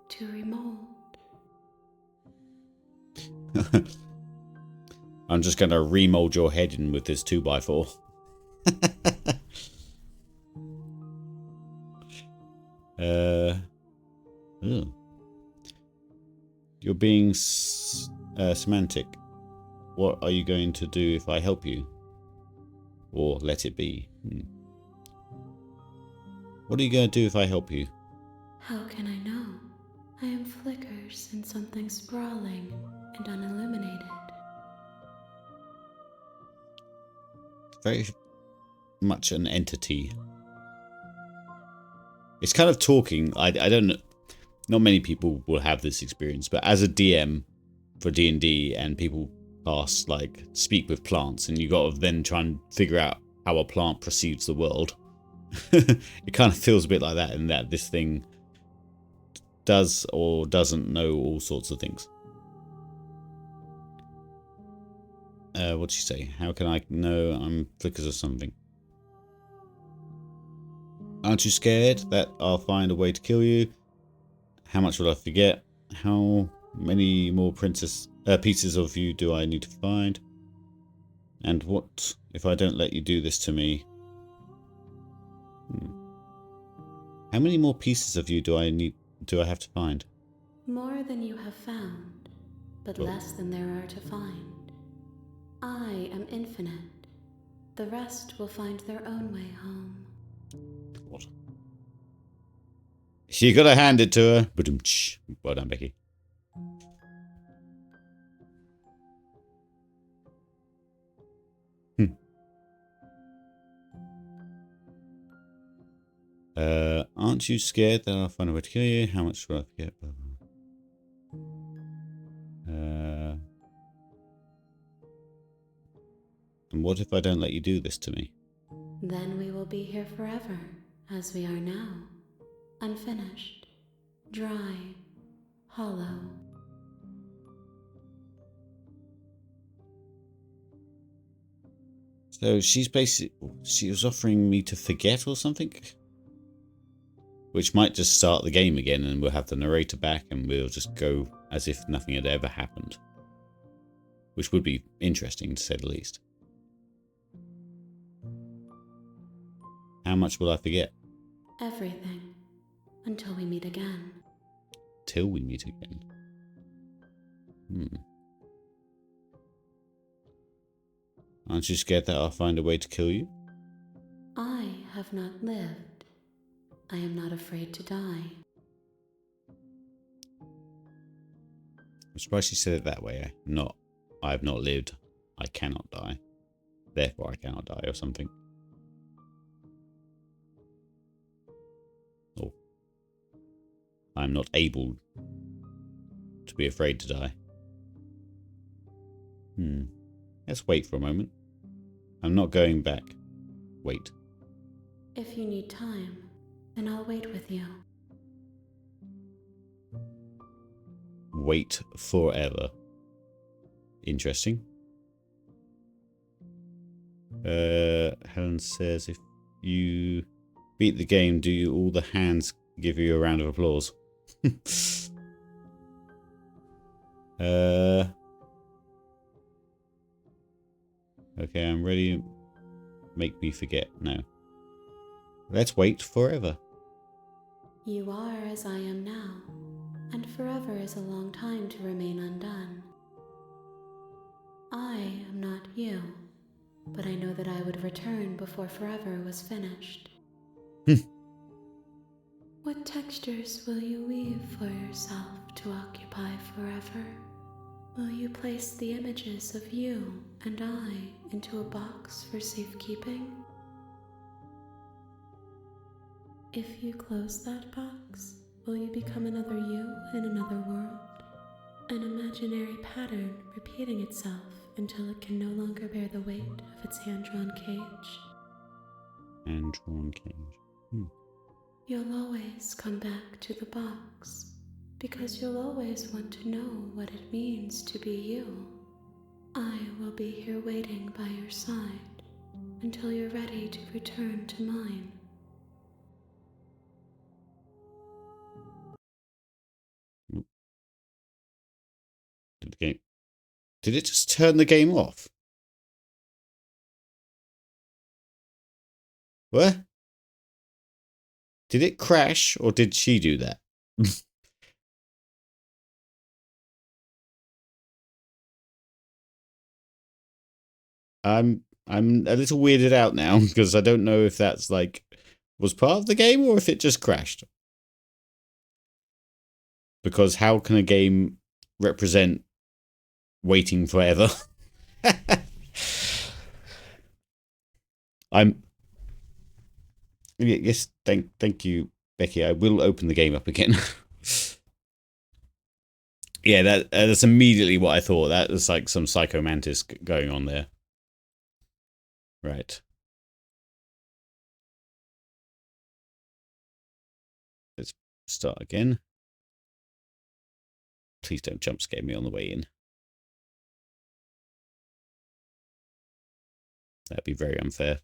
to remold. I'm just going to remold your head in with this 2x4. You're being semantic. What are you going to do if I help you? Or let it be? What are you going to do if I help you? How can I know? I am flickers in something sprawling and unilluminated. Very much an entity. It's kind of talking. I don't know. Not many people will have this experience, but as a DM for D&D and people cast, like, speak with plants, and you got to then try and figure out how a plant perceives the world. It kind of feels a bit like that, in that this thing does or doesn't know all sorts of things. What'd she say? How can I know I'm flickers of something? Aren't you scared that I'll find a way to kill you? How much will I forget? How many more pieces of you do I need to find? And what if I don't let you do this to me? How many more pieces of you do I have to find? More than you have found, but less than there are to find. I am infinite. The rest will find their own way home. What? You gotta hand it to her. Ba-dum-tsh. Well done, Becky. Aren't you scared that I'll find a way to kill you? How much will I forget? And what if I don't let you do this to me? Then we will be here forever, as we are now. Unfinished, dry, hollow. So she was offering me to forget or something? Which might just start the game again and we'll have the narrator back and we'll just go as if nothing had ever happened. Which would be interesting, to say the least. How much will I forget? Everything. Until we meet again. Till we meet again. Aren't you scared that I'll find a way to kill you? I have not lived. I am not afraid to die. I'm surprised she said it that way. I have not lived. I cannot die. Therefore I cannot die, or something. Or I'm not able to be afraid to die. Let's wait for a moment. I'm not going back. Wait. If you need time, then I'll wait with you. Wait forever. Interesting. Helen says, if you beat the game, do all the hands give you a round of applause? Okay, I'm ready. Make me forget now. Let's wait forever. You are as I am now, and forever is a long time to remain undone. I am not you, but I know that I would return before forever was finished. What textures will you weave for yourself to occupy forever? Will you place the images of you and I into a box for safekeeping? If you close that box, will you become another you in another world? An imaginary pattern repeating itself until it can no longer bear the weight of its hand-drawn cage. Hand-drawn cage. You'll always come back to the box, because you'll always want to know what it means to be you. I will be here waiting by your side until you're ready to return to mine. Did it just turn the game off? What? Did it crash or did she do that? I'm a little weirded out now because I don't know if that's like was part of the game or if it just crashed. Because how can a game represent waiting forever? Yes, thank you, Becky. I will open the game up again. Yeah, that's immediately what I thought. That was like some Psycho Mantis going on there. Right. Let's start again. Please don't jump scare me on the way in. That'd be very unfair.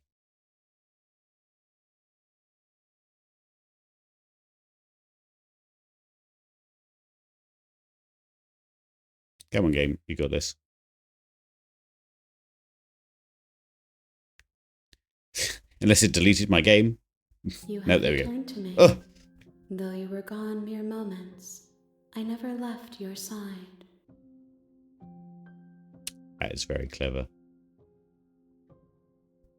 Come on, game. You got this. Unless it deleted my game. No, there we go. To me. Oh. Though you were gone mere moments, I never left your side. That is very clever.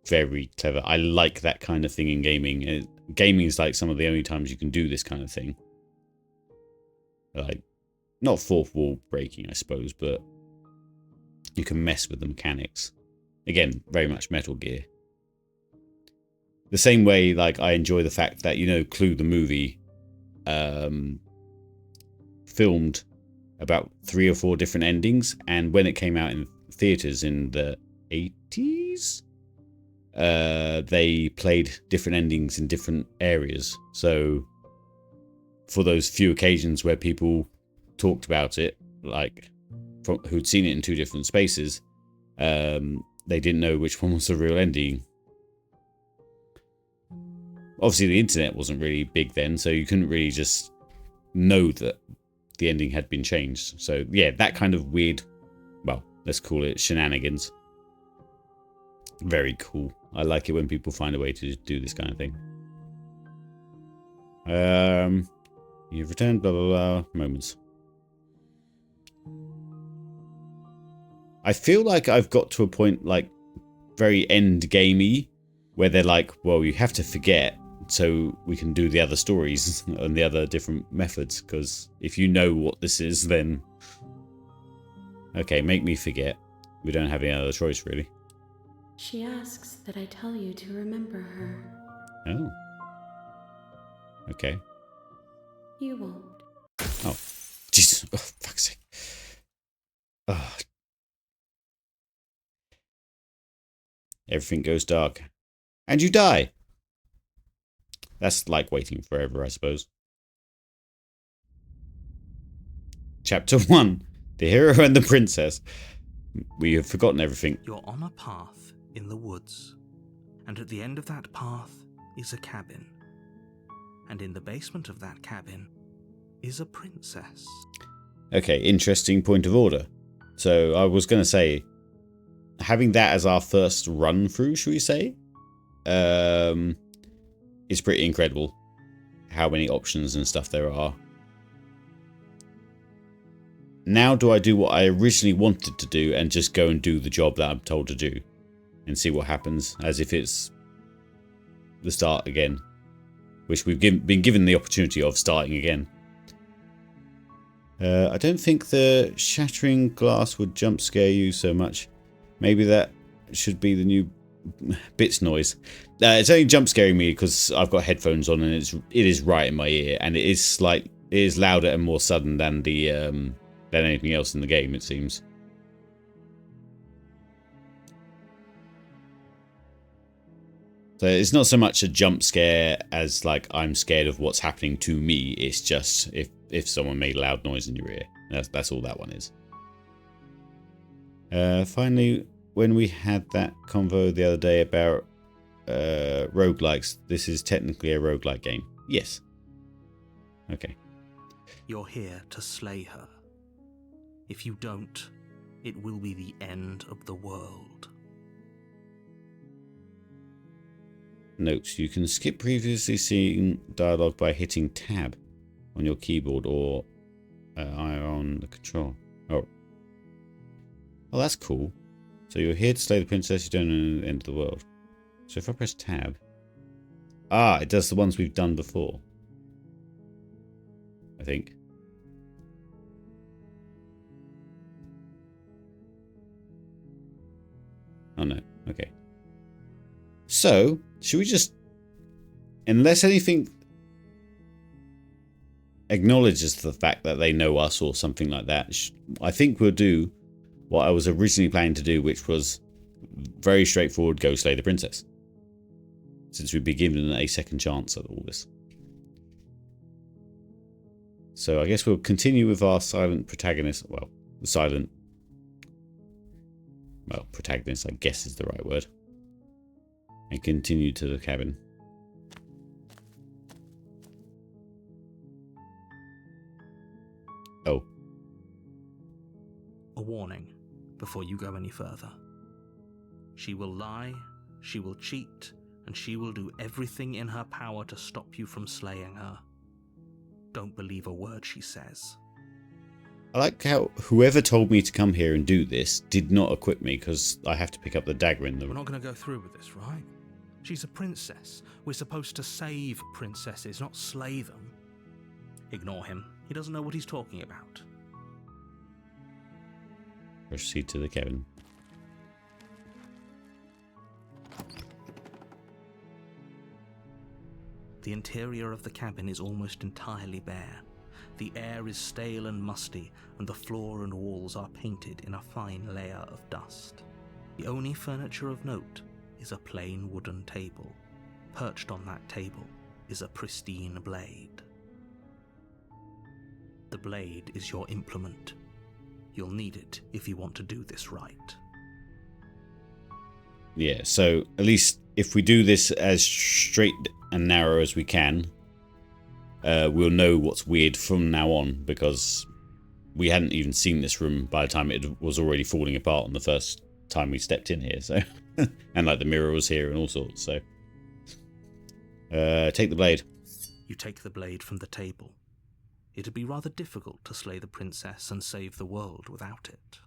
Very clever. I like that kind of thing in gaming. Gaming is like some of the only times you can do this kind of thing. Like, not fourth wall breaking, I suppose, but you can mess with the mechanics. Again, very much Metal Gear. The same way, like, I enjoy the fact that, you know, Clue the movie filmed about 3 or 4 different endings, and when it came out in theaters in the 80s, they played different endings in different areas. So for those few occasions where people talked about it, like who'd seen it in 2 different spaces, they didn't know which one was the real ending. Obviously, the internet wasn't really big then, so you couldn't really just know that the ending had been changed. So, yeah, that kind of weird, well, let's call it shenanigans. Very cool. I like it when people find a way to do this kind of thing. You've returned, blah, blah, blah, moments. I feel like I've got to a point, like, very end-gamey, where they're like, well, you have to forget so we can do the other stories and the other different methods, because if you know what this is, then... Okay, make me forget. We don't have any other choice, really. She asks that I tell you to remember her. Oh. Okay. You won't. Oh. Jesus. Oh, fuck's sake. Oh. Everything goes dark. And you die. That's like waiting forever, I suppose. Chapter 1. The Hero and the Princess. We have forgotten everything. You're on a path in the woods, and at the end of that path is a cabin. And in the basement of that cabin is a princess. Okay, interesting point of order. So I was going to say, having that as our first run through, should we say, is pretty incredible. How many options and stuff there are. Now do I do what I originally wanted to do and just go and do the job that I'm told to do and see what happens, as if it's the start again, which we've been given the opportunity of starting again. I don't think the shattering glass would jump scare you so much. Maybe that should be the new bits noise. It's only jump scaring me because I've got headphones on and it is right in my ear, and it is louder and more sudden than the than anything else in the game, it seems. So it's not so much a jump scare as like I'm scared of what's happening to me. It's just if someone made loud noise in your ear. That's all that one is. Finally, when we had that convo the other day about roguelikes, this is technically a roguelike game. Yes. Okay. You're here to slay her. If you don't, it will be the end of the world. Notes. You can skip previously seen dialogue by hitting tab on your keyboard or I on the control. Oh, that's cool. So you're here to slay the princess, you don't know the end of the world. So if I press tab... Ah, it does the ones we've done before. I think. Oh no, okay. So, should we just... Unless anything acknowledges the fact that they know us or something like that, I think we'll do what I was originally planning to do, which was very straightforward, go slay the princess. Since we've been given a second chance at all this. So I guess we'll continue with our silent protagonist. Well, the silent... Well, protagonist, I guess is the right word. And continue to the cabin. Oh. A warning before you go any further. She will lie, she will cheat, and she will do everything in her power to stop you from slaying her. Don't believe a word she says. I like how whoever told me to come here and do this did not equip me because I have to pick up the dagger in the... We're not going to go through with this, right? She's a princess. We're supposed to save princesses, not slay them. Ignore him. He doesn't know what he's talking about. Proceed to the cabin. The interior of the cabin is almost entirely bare. The air is stale and musty, and the floor and walls are painted in a fine layer of dust. The only furniture of note is a plain wooden table. Perched on that table is a pristine blade. The blade is your implement. You'll need it if you want to do this right. Yeah, so at least if we do this as straight and narrow as we can, we'll know what's weird from now on, because we hadn't even seen this room by the time it was already falling apart on the first time we stepped in here. So, and like the mirror was here and all sorts. So, take the blade. You take the blade from the table. It'd be rather difficult to slay the princess and save the world without it.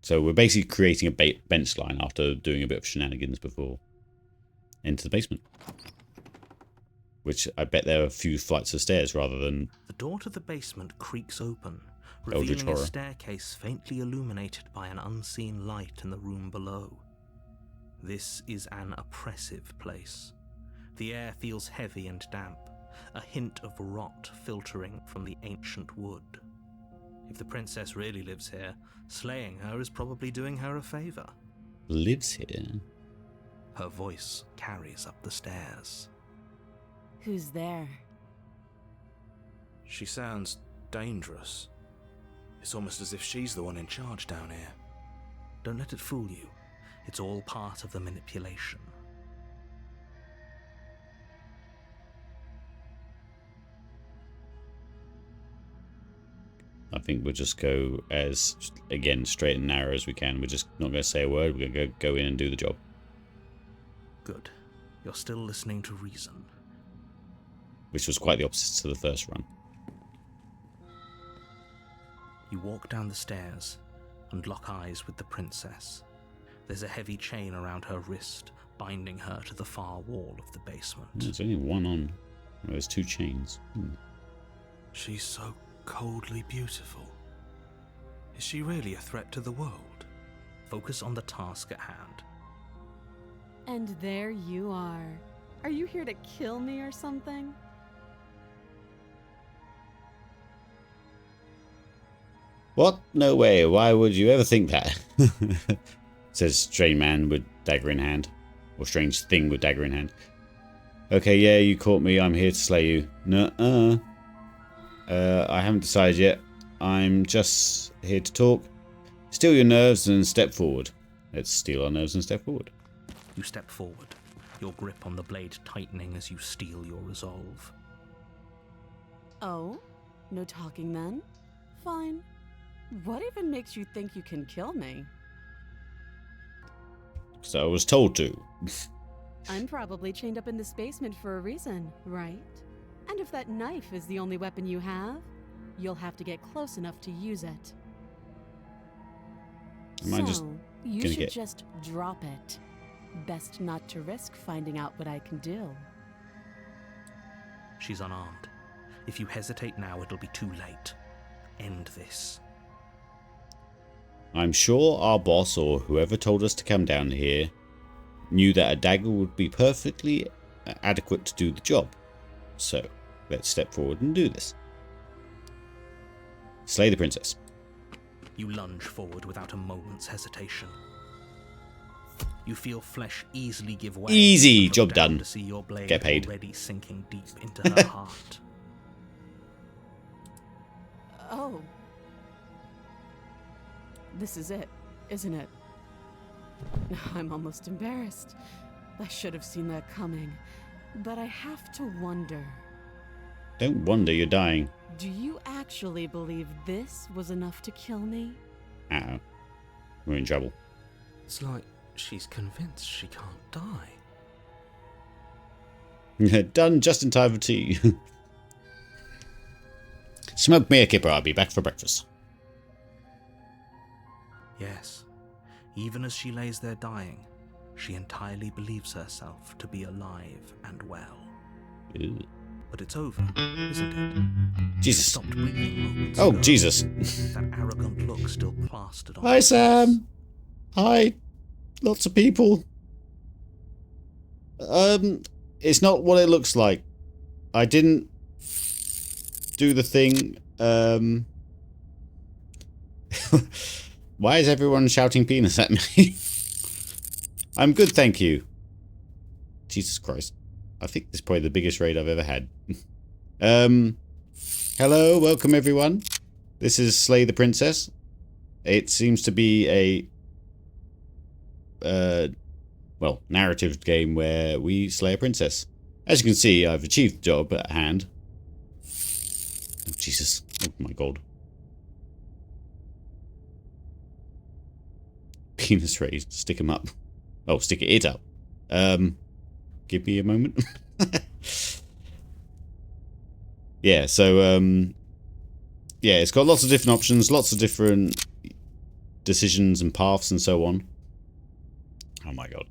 So we're basically creating a bench line after doing a bit of shenanigans before. Into the basement. Which I bet there are a few flights of stairs rather than... The door to the basement creaks open, Eldritch revealing a horror. staircase faintly illuminated by an unseen light in the room below. This is an oppressive place. The air feels heavy and damp, a hint of rot filtering from the ancient wood. If the princess really lives here, slaying her is probably doing her a favor. Lives here? Her voice carries up the stairs. Who's there? She sounds dangerous. It's almost as if she's the one in charge down here. Don't let it fool you. It's all part of the manipulation. I think we'll just go as, again, straight and narrow as we can. We're just not going to say a word. We're going to go in and do the job. Good. You're still listening to reason. Which was quite the opposite to the first run. You walk down the stairs and lock eyes with the princess. There's a heavy chain around her wrist, binding her to the far wall of the basement. There's only one on. There's two chains. She's so coldly beautiful. Is she really a threat to the world? Focus on the task at hand. And there you are. Are you here to kill me or something? What? No way. Why would you ever think that? Says strange man with dagger in hand. Or strange thing with dagger in hand. Okay, yeah, you caught me. I'm here to slay you. Nuh-uh. I haven't decided yet. I'm just here to talk. Steal your nerves and step forward. Let's steal our nerves and step forward. You step forward, your grip on the blade tightening as you steel your resolve. Oh? No talking then? Fine. What even makes you think you can kill me? So I was told to. I'm probably chained up in this basement for a reason, right? And if that knife is the only weapon you have, you'll have to get close enough to use it. Am I just You gonna should get. just drop it. Best not to risk finding out what I can do. She's unarmed. If you hesitate now, it'll be too late. End this. I'm sure our boss or whoever told us to come down here knew that a dagger would be perfectly adequate to do the job. So, let's step forward and do this. Slay the princess. You lunge forward without a moment's hesitation. You feel flesh easily give way. Easy, Look job down done. To see your blade Get paid. already sinking deep into her heart. Oh. This is it, isn't it? I'm almost embarrassed. I should have seen that coming. But I have to wonder. Don't wonder you're dying. Do you actually believe this was enough to kill me? Uh-oh. We're in trouble. It's like she's convinced she can't die. Done just in time for tea. Smoke me a kipper, I'll be back for breakfast. Yes, even as she lays there dying, she entirely believes herself to be alive and well. Ew. But it's over, isn't it? Jesus. Stopped breathing moments Oh, ago. Jesus. That arrogant look still plastered on Hi, her face. Sam. Hi. Lots of people. It's not what it looks like. I didn't do the thing. Why is everyone shouting penis at me? I'm good, thank you. Jesus Christ. I think this is probably the biggest raid I've ever had. Hello, welcome everyone. This is Slay the Princess. It seems to be a narrative game where we slay a princess. As you can see, I've achieved the job at hand. Oh, Jesus. Oh my god. Penis raised. Stick him up. Oh, stick it up. Give me a moment. Yeah, so, yeah, it's got lots of different options, lots of different decisions and paths and so on. Oh my god,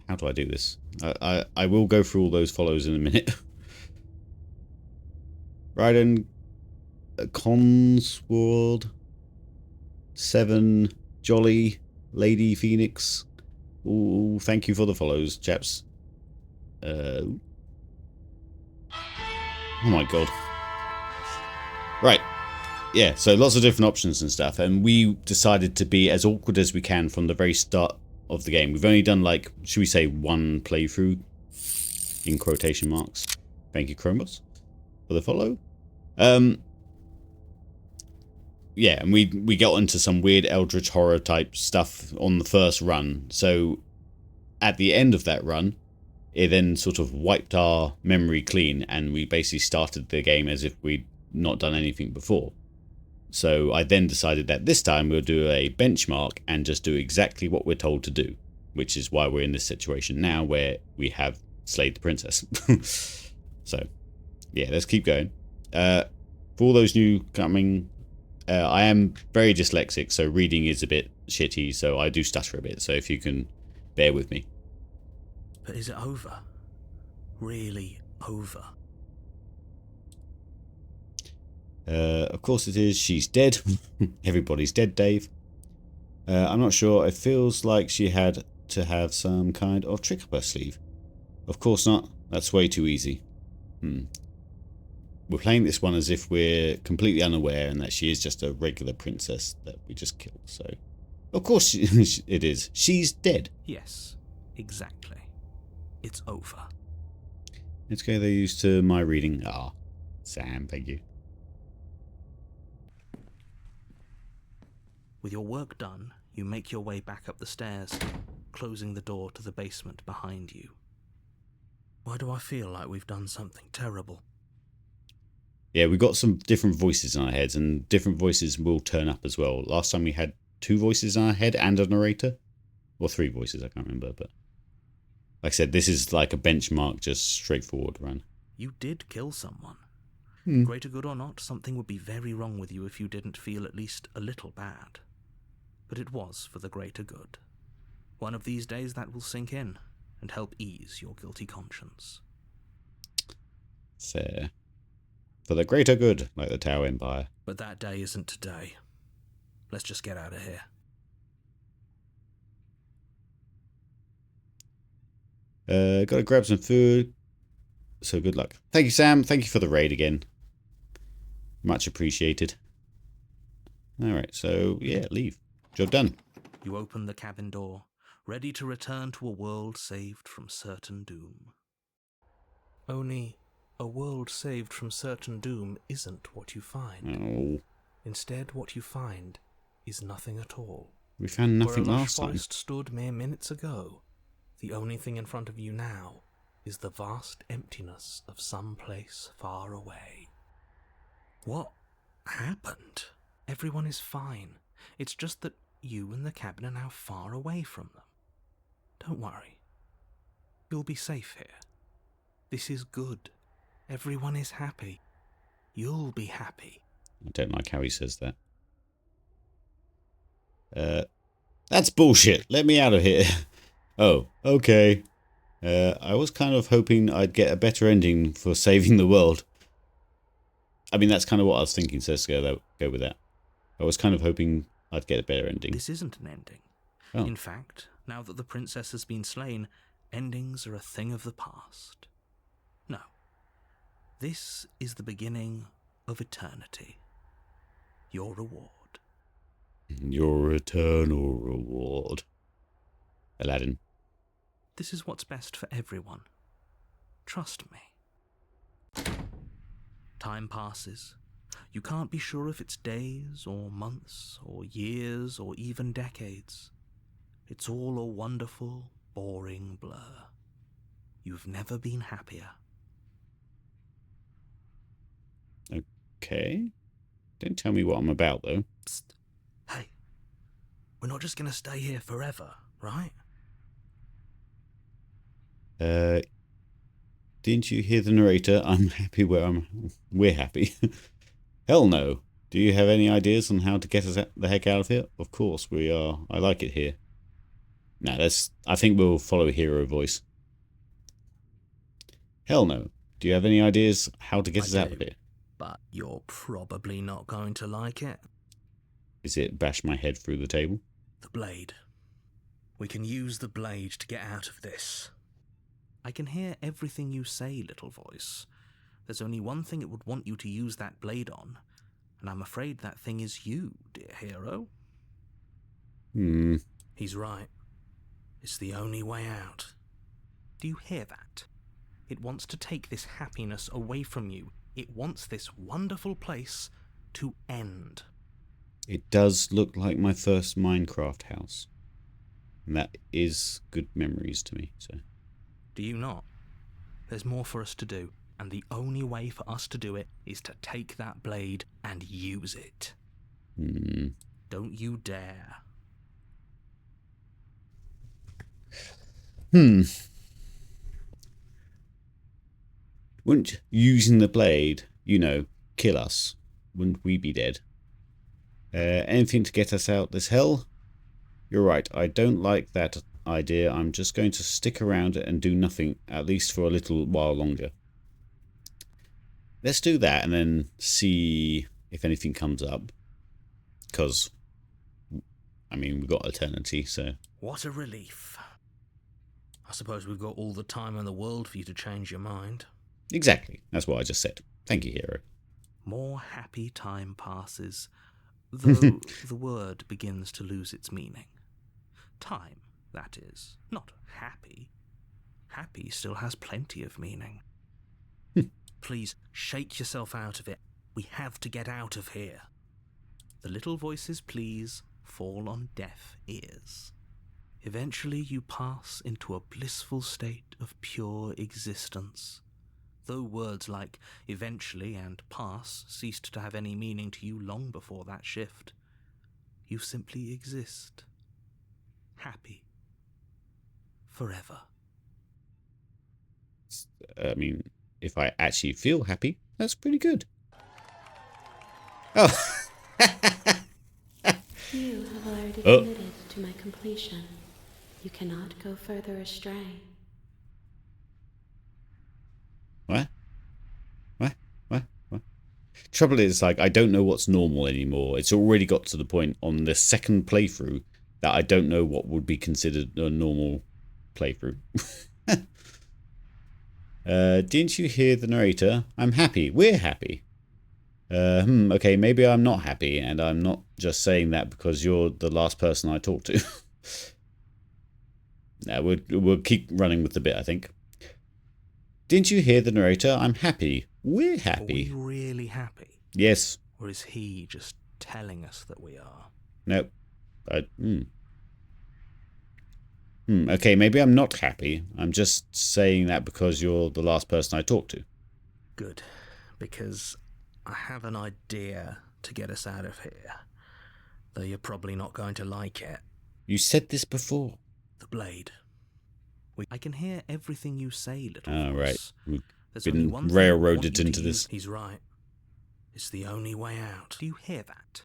how do I do this? I will go through all those follows in a minute. Raiden, Consworld, 7, Jolly, Lady Phoenix. Ooh, thank you for the follows, chaps. Oh my god. Right. Yeah, so lots of different options and stuff, and we decided to be as awkward as we can from the very start of the game. We've only done, like, should we say one playthrough? In quotation marks. Thank you, Chromos, for the follow. Yeah, and we got into some weird eldritch horror type stuff on the first run, so at the end of that run, it then sort of wiped our memory clean, and we basically started the game as if we'd not done anything before. So I then decided that this time we'll do a benchmark and just do exactly what we're told to do, which is why we're in this situation now where we have slayed the princess. So, yeah, let's keep going. For all those new coming, I am very dyslexic, so reading is a bit shitty, so I do stutter a bit, so if you can bear with me. But is it over? Really over? Of course it is. She's dead. Everybody's dead, Dave. I'm not sure. It feels like she had to have some kind of trick up her sleeve. Of course not. That's way too easy. We're playing this one as if we're completely unaware and that she is just a regular princess that we just killed. So, of course it is. She's dead. Yes, exactly. It's over. Let's go there used to my reading. Sam, thank you. With your work done, you make your way back up the stairs, closing the door to the basement behind you. Why do I feel like we've done something terrible? Yeah, we've got some different voices in our heads, and different voices will turn up as well. Last time we had 2 voices in our head and a narrator. Or 3 voices, I can't remember, but... Like I said, this is like a benchmark, just straightforward run. You did kill someone. Hmm. Greater good or not, something would be very wrong with you if you didn't feel at least a little bad. But it was for the greater good. One of these days that will sink in and help ease your guilty conscience. Fair. For the greater good, like the Tau Empire. But that day isn't today. Let's just get out of here. Gotta grab some food. So good luck. Thank you, Sam. Thank you for the raid again. Much appreciated. Alright, so yeah, leave. Job done. You open the cabin door, ready to return to a world saved from certain doom. Only, a world saved from certain doom isn't what you find. Oh, Instead, what you find is nothing at all. we found nothing Where a lush last time. forest stood mere minutes ago, the only thing in front of you now is the vast emptiness of some place far away. What happened? Everyone is fine. It's just that you and the cabin are now far away from them. Don't worry. You'll be safe here. This is good. Everyone is happy. You'll be happy. I don't like how he says that. That's bullshit. Let me out of here. Oh, okay. I was kind of hoping I'd get a better ending for saving the world. I mean, that's kind of what I was thinking, so let's go with that. I was kind of hoping I'd get a better ending. This isn't an ending. Oh. In fact, now that the princess has been slain, endings are a thing of the past. No. This is the beginning of eternity. Your reward. Your eternal reward. Aladdin. This is what's best for everyone. Trust me. Time passes. You can't be sure if it's days or months or years or even decades. It's all a wonderful, boring blur. You've never been happier. Okay. Don't tell me what I'm about, though. Psst. Hey, we're not just going to stay here forever, right? Didn't you hear the narrator? I'm happy where we're happy. Hell no. Do you have any ideas on how to get us the heck out of here? Of course we are. I like it here. No, I think we'll follow hero voice. Hell no. Do you have any ideas how to get us out of here? But you're probably not going to like it. Is it bash my head through the table? The blade. We can use the blade to get out of this. I can hear everything you say, little voice. There's only one thing it would want you to use that blade on, and I'm afraid that thing is you, dear hero. He's right. It's the only way out. Do you hear that? It wants to take this happiness away from you. It wants this wonderful place to end. It does look like my first Minecraft house. And that is good memories to me, so... Do you not? There's more for us to do, and the only way for us to do it is to take that blade and use it. Don't you dare. Wouldn't using the blade, kill us? Wouldn't we be dead? Anything to get us out this hell? You're right, I don't like that idea. I'm just going to stick around and do nothing, at least for a little while longer. Let's do that and then see if anything comes up. Because, I mean, we've got eternity, so... What a relief. I suppose we've got all the time in the world for you to change your mind. Exactly, that's what I just said. Thank you, hero. More happy time passes, though the word begins to lose its meaning. Time, that is, not happy. Happy still has plenty of meaning. Please, shake yourself out of it. We have to get out of here. The little voice's pleas fall on deaf ears. Eventually you pass into a blissful state of pure existence. Though words like eventually and pass ceased to have any meaning to you long before that shift, you simply exist. Happy. Forever. I mean, if I actually feel happy, that's pretty good. Oh. You have already committed to my completion. You cannot go further astray. What? Trouble is, like, I don't know what's normal anymore. It's already got to the point on the second playthrough that I don't know what would be considered a normal playthrough. Didn't you hear the narrator? I'm happy. We're happy. Okay, maybe I'm not happy, and I'm not just saying that because you're the last person I talked to. Now, we'll keep running with the bit, I think. Didn't you hear the narrator? I'm happy. We're happy. Are we really happy? Yes. Or is he just telling us that we are? Nope. Okay, maybe I'm not happy. I'm just saying that because you're the last person I talked to. Good, because I have an idea to get us out of here. Though you're probably not going to like it. You said this before. The blade. I can hear everything you say, little Oh, voice. right. There's Been only one thing railroaded I want you into to this. use. He's right. It's the only way out. Do you hear that?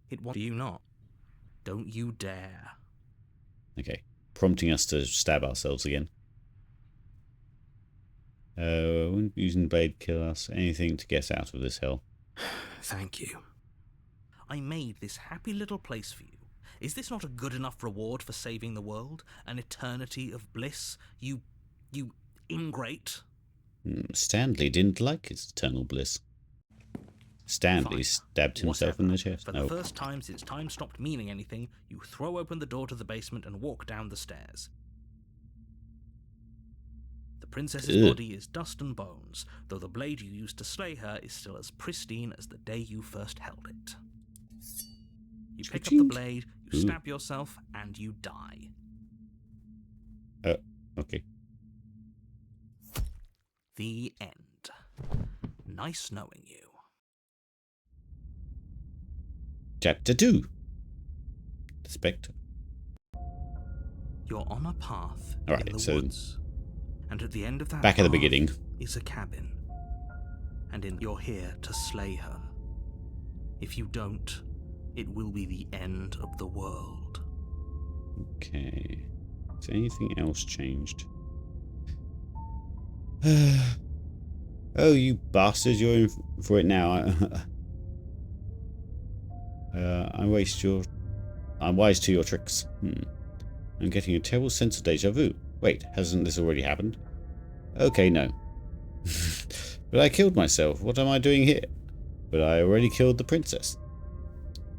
Do you not? Don't you dare. Okay. Prompting us to stab ourselves again. Wouldn't using the blade kill us? Anything to get out of this hell. Thank you. I made this happy little place for you. Is this not a good enough reward for saving the world? An eternity of bliss? You ingrate? Stanley didn't like his eternal bliss. Stanley Fine. stabbed himself in the chest. For the first time since time stopped meaning anything, you throw open the door to the basement and walk down the stairs. The princess's body is dust and bones, though the blade you used to slay her is still as pristine as the day you first held it. You pick up the blade, you stab yourself, and you die. Okay. The end. Nice knowing you. Chapter 2. The Spectre. You're on a path Alright, in the so woods, and at the end of that back at the path beginning. is a cabin, and you're here to slay her. If you don't, it will be the end of the world. Okay. Has anything else changed? Oh, you bastard! You're in for it now. I'm wise to your tricks. I'm getting a terrible sense of deja vu. Wait, hasn't this already happened? Okay, no. But I killed myself. What am I doing here? But I already killed the princess.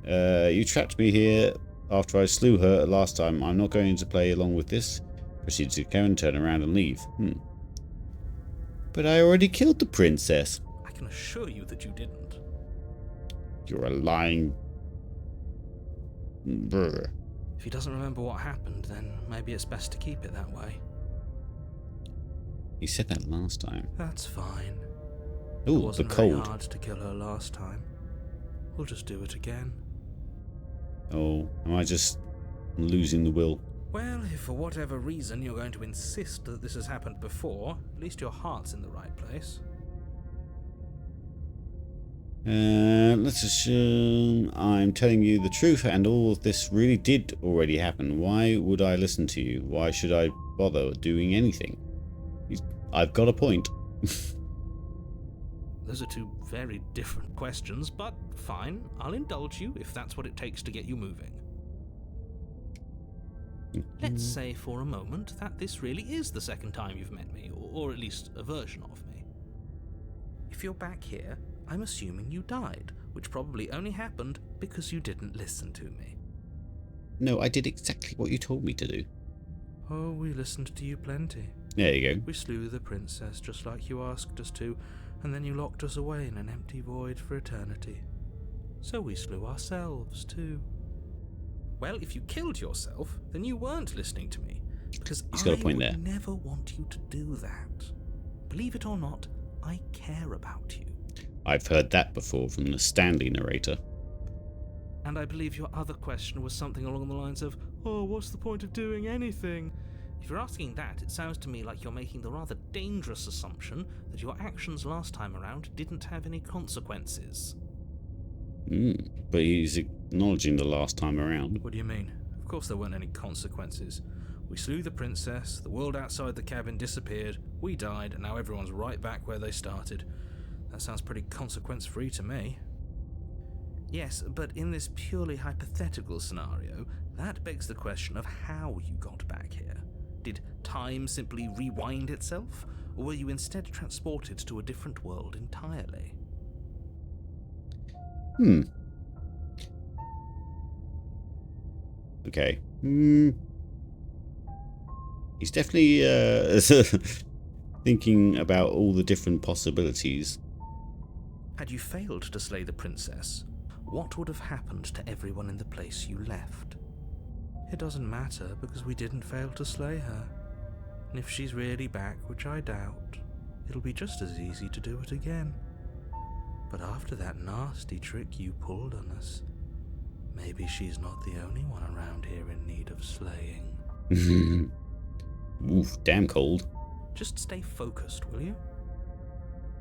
You trapped me here after I slew her last time. I'm not going to play along with this. Proceed to Karen, turn around and leave. But I already killed the princess. I can assure you that you didn't. You're a lying... Brr. If he doesn't remember what happened, then maybe it's best to keep it that way. You said that last time. That's fine. Ooh, It the wasn't very cold. hard to kill her last time. We'll just do it again. Oh, am I just losing the will? Well, if for whatever reason you're going to insist that this has happened before, at least your heart's in the right place. Let's assume I'm telling you the truth and all of this really did already happen. Why would I listen to you? Why should I bother doing anything? I've got a point. Those are two very different questions, but fine, I'll indulge you if that's what it takes to get you moving. Let's say for a moment that this really is the second time you've met me, or at least a version of me. If you're back here, I'm assuming you died, which probably only happened because you didn't listen to me. No, I did exactly what you told me to do. Oh, we listened to you plenty. There you go. We slew the princess just like you asked us to, and then you locked us away in an empty void for eternity. So we slew ourselves too. Well, if you killed yourself, then you weren't listening to me, because He's got a point I there. would never want you to do that. Believe it or not, I care about you. I've heard that before from the Stanley narrator. And I believe your other question was something along the lines of, oh, what's the point of doing anything? If you're asking that, it sounds to me like you're making the rather dangerous assumption that your actions last time around didn't have any consequences. But he's acknowledging the last time around. What do you mean? Of course there weren't any consequences. We slew the princess, the world outside the cabin disappeared, we died, and now everyone's right back where they started. That sounds pretty consequence-free to me. Yes, but in this purely hypothetical scenario, that begs the question of how you got back here. Did time simply rewind itself, or were you instead transported to a different world entirely? Okay. He's definitely thinking about all the different possibilities. Had you failed to slay the princess, what would have happened to everyone in the place you left? It doesn't matter, because we didn't fail to slay her. And if she's really back, which I doubt, it'll be just as easy to do it again. But after that nasty trick you pulled on us, maybe she's not the only one around here in need of slaying. Oof, damn cold. Just stay focused, will you?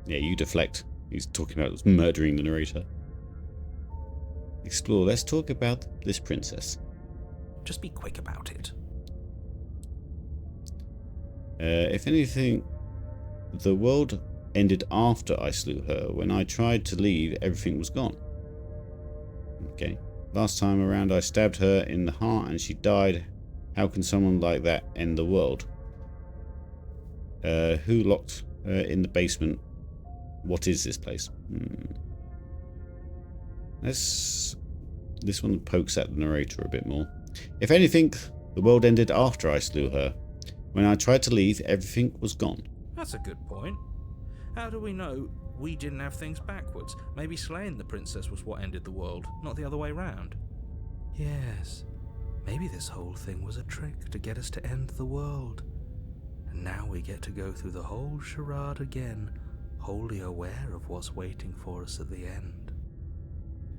Yeah, you deflect. He's talking about murdering the narrator. Explore. Let's talk about this princess. Just be quick about it. If anything, the world ended after I slew her. When I tried to leave, everything was gone. Okay. Last time around, I stabbed her in the heart and she died. How can someone like that end the world? Who locked her in the basement? What is this place? This one pokes at the narrator a bit more. If anything, the world ended after I slew her. When I tried to leave, everything was gone. That's a good point. How do we know we didn't have things backwards? Maybe slaying the princess was what ended the world, not the other way round. Yes, maybe this whole thing was a trick to get us to end the world. And now we get to go through the whole charade again, wholly aware of what's waiting for us at the end.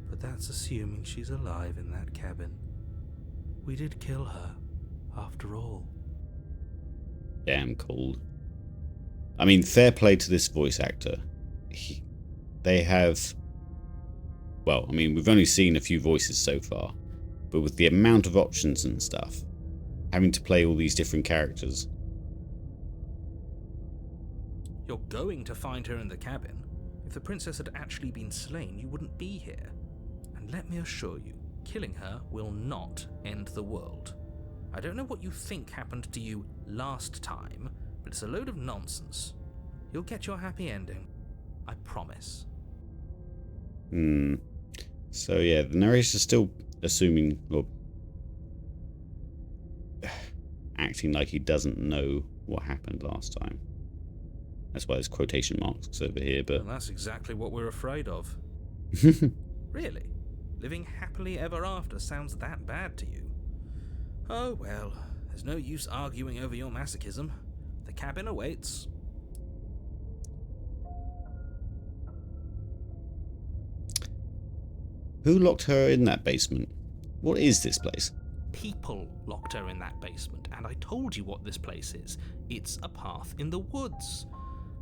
But that's assuming she's alive in that cabin. We did kill her, after all. Damn cold. I mean, fair play to this voice actor. They have... Well, I mean, we've only seen a few voices so far. But with the amount of options and stuff, having to play all these different characters... You're going to find her in the cabin. If the princess had actually been slain, you wouldn't be here. And let me assure you, killing her will not end the world. I don't know what you think happened to you last time, but it's a load of nonsense. You'll get your happy ending. I promise. So yeah, the narrator's still assuming, or acting like he doesn't know what happened last time. That's why there's quotation marks over here, but... Well, that's exactly what we're afraid of. Really? Living happily ever after sounds that bad to you? Oh well, there's no use arguing over your masochism. The cabin awaits. Who locked her in that basement? What is this place? People locked her in that basement, and I told you what this place is. It's a path in the woods.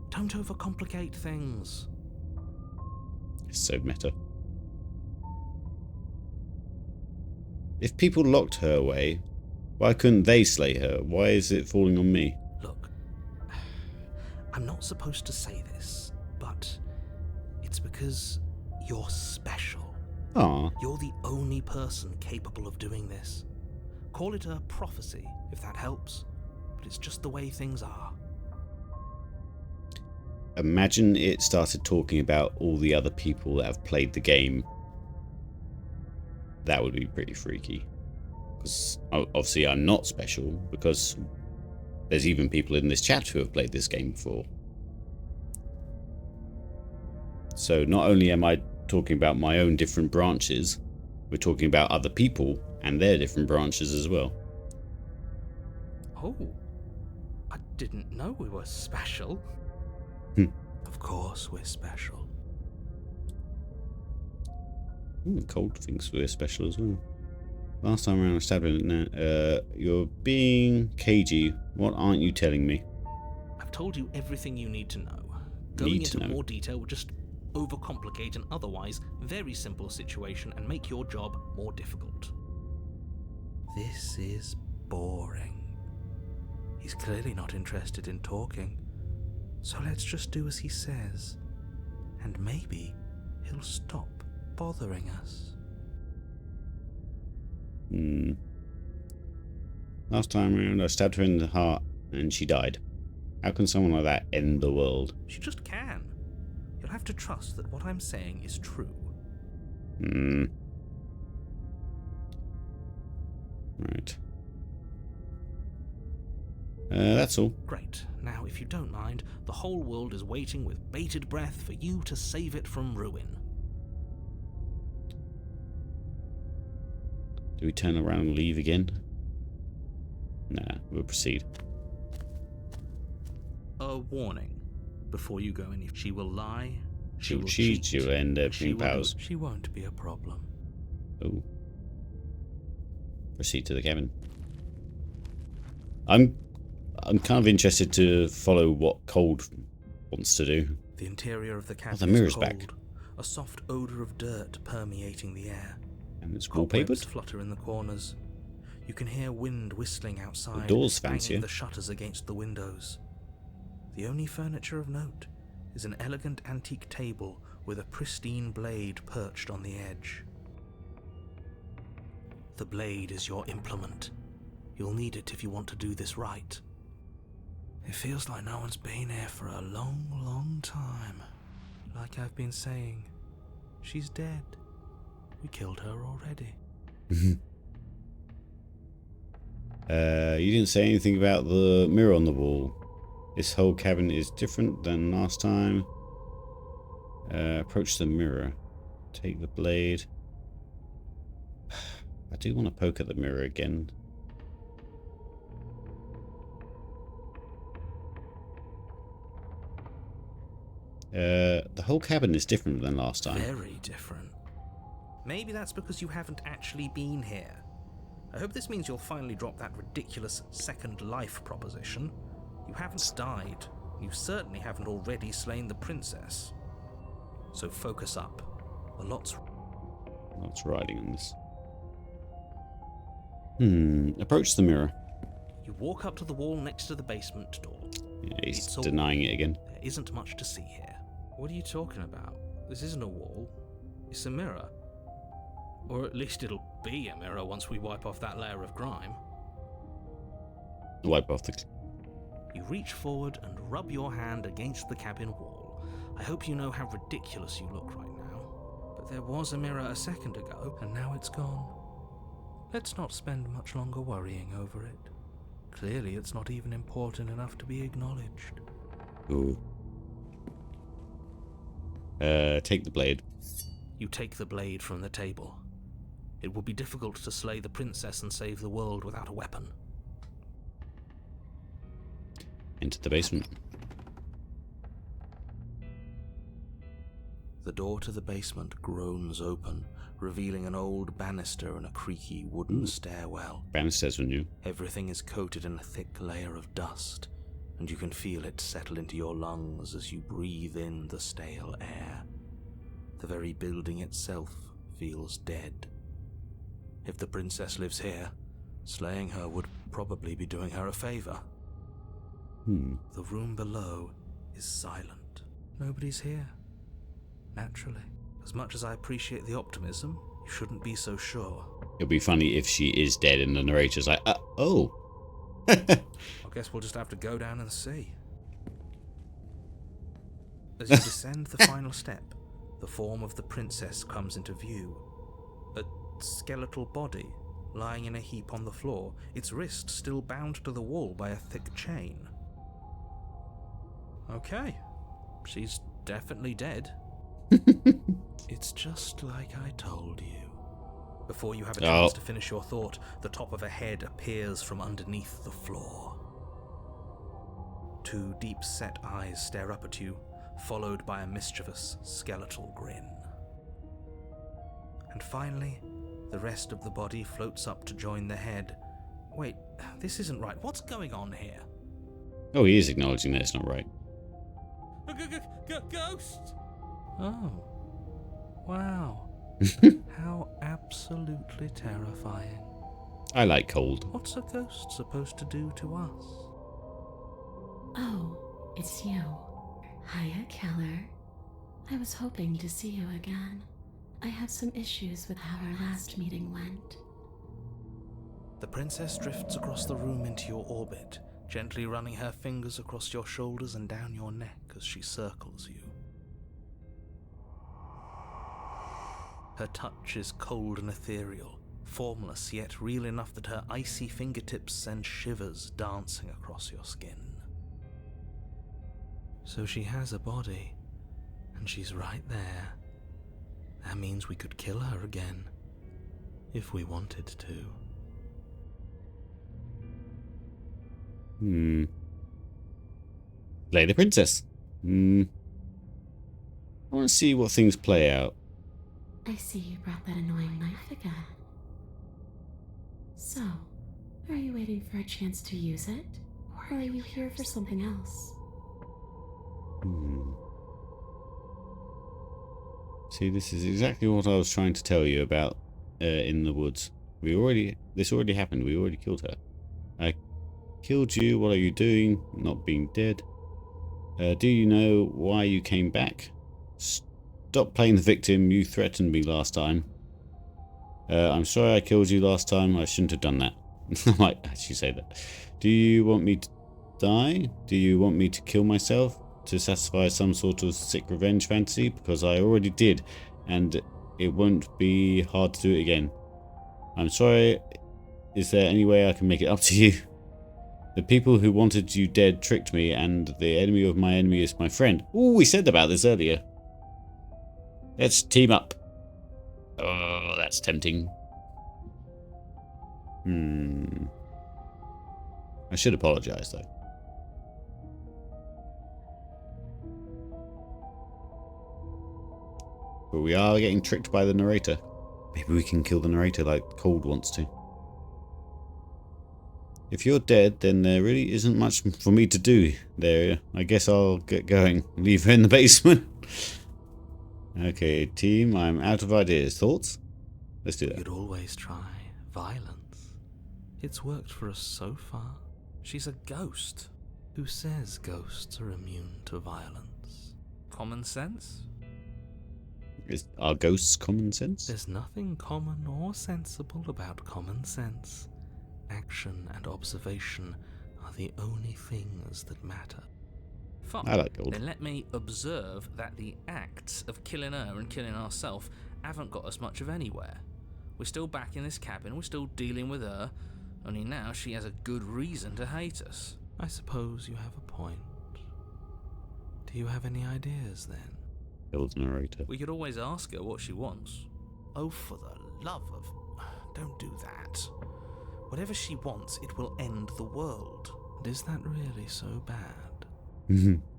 Don't overcomplicate things. It's so meta. If people locked her away, why couldn't they slay her? Why is it falling on me? Look, I'm not supposed to say this, but it's because you're special. Ah, You're the only person capable of doing this. Call it a prophecy, if that helps, but it's just the way things are. imagine it started talking about all the other people that have played the game. That would be pretty freaky. Because obviously I'm not special, because there's even people in this chat who have played this game before. So not only am I talking about my own different branches, we're talking about other people and their different branches as well. Oh, I didn't know we were special. Of course we're special. Cold thinks we're special as well. Last time around I stabbed it. You're being cagey. What aren't you telling me? I've told you everything you need to know. Going into more detail will just overcomplicate an otherwise very simple situation and make your job more difficult. This is boring. He's clearly not interested in talking, so let's just do as he says, and maybe he'll stop bothering us. Last time around, I stabbed her in the heart and she died. How can someone like that end the world? She just can. You'll have to trust that what I'm saying is true. Right. That's all. Great. Now, if you don't mind, the whole world is waiting with bated breath for you to save it from ruin. Do we turn around and leave again? Nah, we'll proceed. A warning. Before you go any, she will lie, she She'll will cheat, cheat, she'll end up she in will powers. She won't be a problem. Oh. Proceed to the cabin. I'm kind of interested to follow what Cold wants to do. The interior of the cabin the mirror's is cold, back. a soft odour of dirt permeating the air. And it's Cobwebs wallpapered. flutter in the corners. You can hear wind whistling outside, The door's banging fancier. the shutters against the windows. The only furniture of note is an elegant antique table with a pristine blade perched on the edge. The blade is your implement. You'll need it if you want to do this right. It feels like no one's been here for a long, long time. Like I've been saying, she's dead. We killed her already. You didn't say anything about the mirror on the wall. This whole cabin is different than last time. Approach the mirror. Take the blade. I do want to poke at the mirror again. The whole cabin is different than last time. Very different. Maybe that's because you haven't actually been here. I hope this means you'll finally drop that ridiculous second life proposition. You haven't died. You certainly haven't already slain the princess. So focus up. A lot's riding on this. Approach the mirror. You walk up to the wall next to the basement door. Yeah, he's It's all- denying it again. There isn't much to see here. What are you talking about? This isn't a wall. It's a mirror. Or at least it'll be a mirror once we wipe off that layer of grime. Wipe off the... You reach forward and rub your hand against the cabin wall. I hope you know how ridiculous you look right now. But there was a mirror a second ago, and now it's gone. Let's not spend much longer worrying over it. Clearly it's not even important enough to be acknowledged. Ooh. Take the blade. You take the blade from the table. It would be difficult to slay the princess and save the world without a weapon. Into the basement. The door to the basement groans open, revealing an old banister and a creaky wooden stairwell. Banisters were new. Everything is coated in a thick layer of dust, and you can feel it settle into your lungs as you breathe in the stale air. The very building itself feels dead. If the princess lives here, slaying her would probably be doing her a favor. The room below is silent. Nobody's here. Naturally. As much as I appreciate the optimism, you shouldn't be so sure. It'll be funny if she is dead and the narrator's like, oh. I guess we'll just have to go down and see. As you descend the final step, the form of the princess comes into view. A skeletal body lying in a heap on the floor, its wrist still bound to the wall by a thick chain. Okay, she's definitely dead. It's just like I told you. Before you have a chance to finish your thought, the top of a head appears from underneath the floor. Two deep-set eyes stare up at you, followed by a mischievous skeletal grin. And finally, the rest of the body floats up to join the head. Wait, this isn't right. What's going on here? Oh, he is acknowledging that it's not right. Ghost! Oh. Wow. How absolutely terrifying. I like Cold. What's a ghost supposed to do to us? Oh, it's you. Hiya, Keller. I was hoping to see you again. I have some issues with how our last meeting went. The princess drifts across the room into your orbit, gently running her fingers across your shoulders and down your neck as she circles you. Her touch is cold and ethereal, formless yet real enough that her icy fingertips send shivers dancing across your skin. So she has a body, and she's right there. That means we could kill her again, if we wanted to. Play the princess. I want to see what things play out. I see you brought that annoying knife again. So, are you waiting for a chance to use it? Or are you here for something else? See, this is exactly what I was trying to tell you about in the woods. This already happened. We already killed her. I killed you. What are you doing? Not being dead. Do you know why you came back? Stop playing the victim. You threatened me last time. I'm sorry I killed you last time. I shouldn't have done that. I might actually say that. Do you want me to die? Do you want me to kill myself to satisfy some sort of sick revenge fantasy? Because I already did, and it won't be hard to do it again. I'm sorry. Is there any way I can make it up to you? The people who wanted you dead tricked me, and the enemy of my enemy is my friend. Ooh, we said about this earlier. Let's team up. Oh, that's tempting. I should apologize, though. But we are getting tricked by the narrator. Maybe we can kill the narrator like Cold wants to. If you're dead, then there really isn't much for me to do there. I guess I'll get going. Leave her in the basement. Okay, team, I'm out of ideas. Thoughts? Let's do that. You'd always try violence. It's worked for us so far. She's a ghost. Who says ghosts are immune to violence? Common sense? Are ghosts common sense? There's nothing common or sensible about common sense. Action and observation are the only things that matter. I like Gold. Then let me observe that the acts of killing her and killing ourselves haven't got us much of anywhere. We're still back in this cabin, we're still dealing with her, only now she has a good reason to hate us. I suppose you have a point. Do you have any ideas then? Gold's narrator. We could always ask her what she wants. Oh, for the love of... Don't do that. Whatever she wants, it will end the world. And is that really so bad?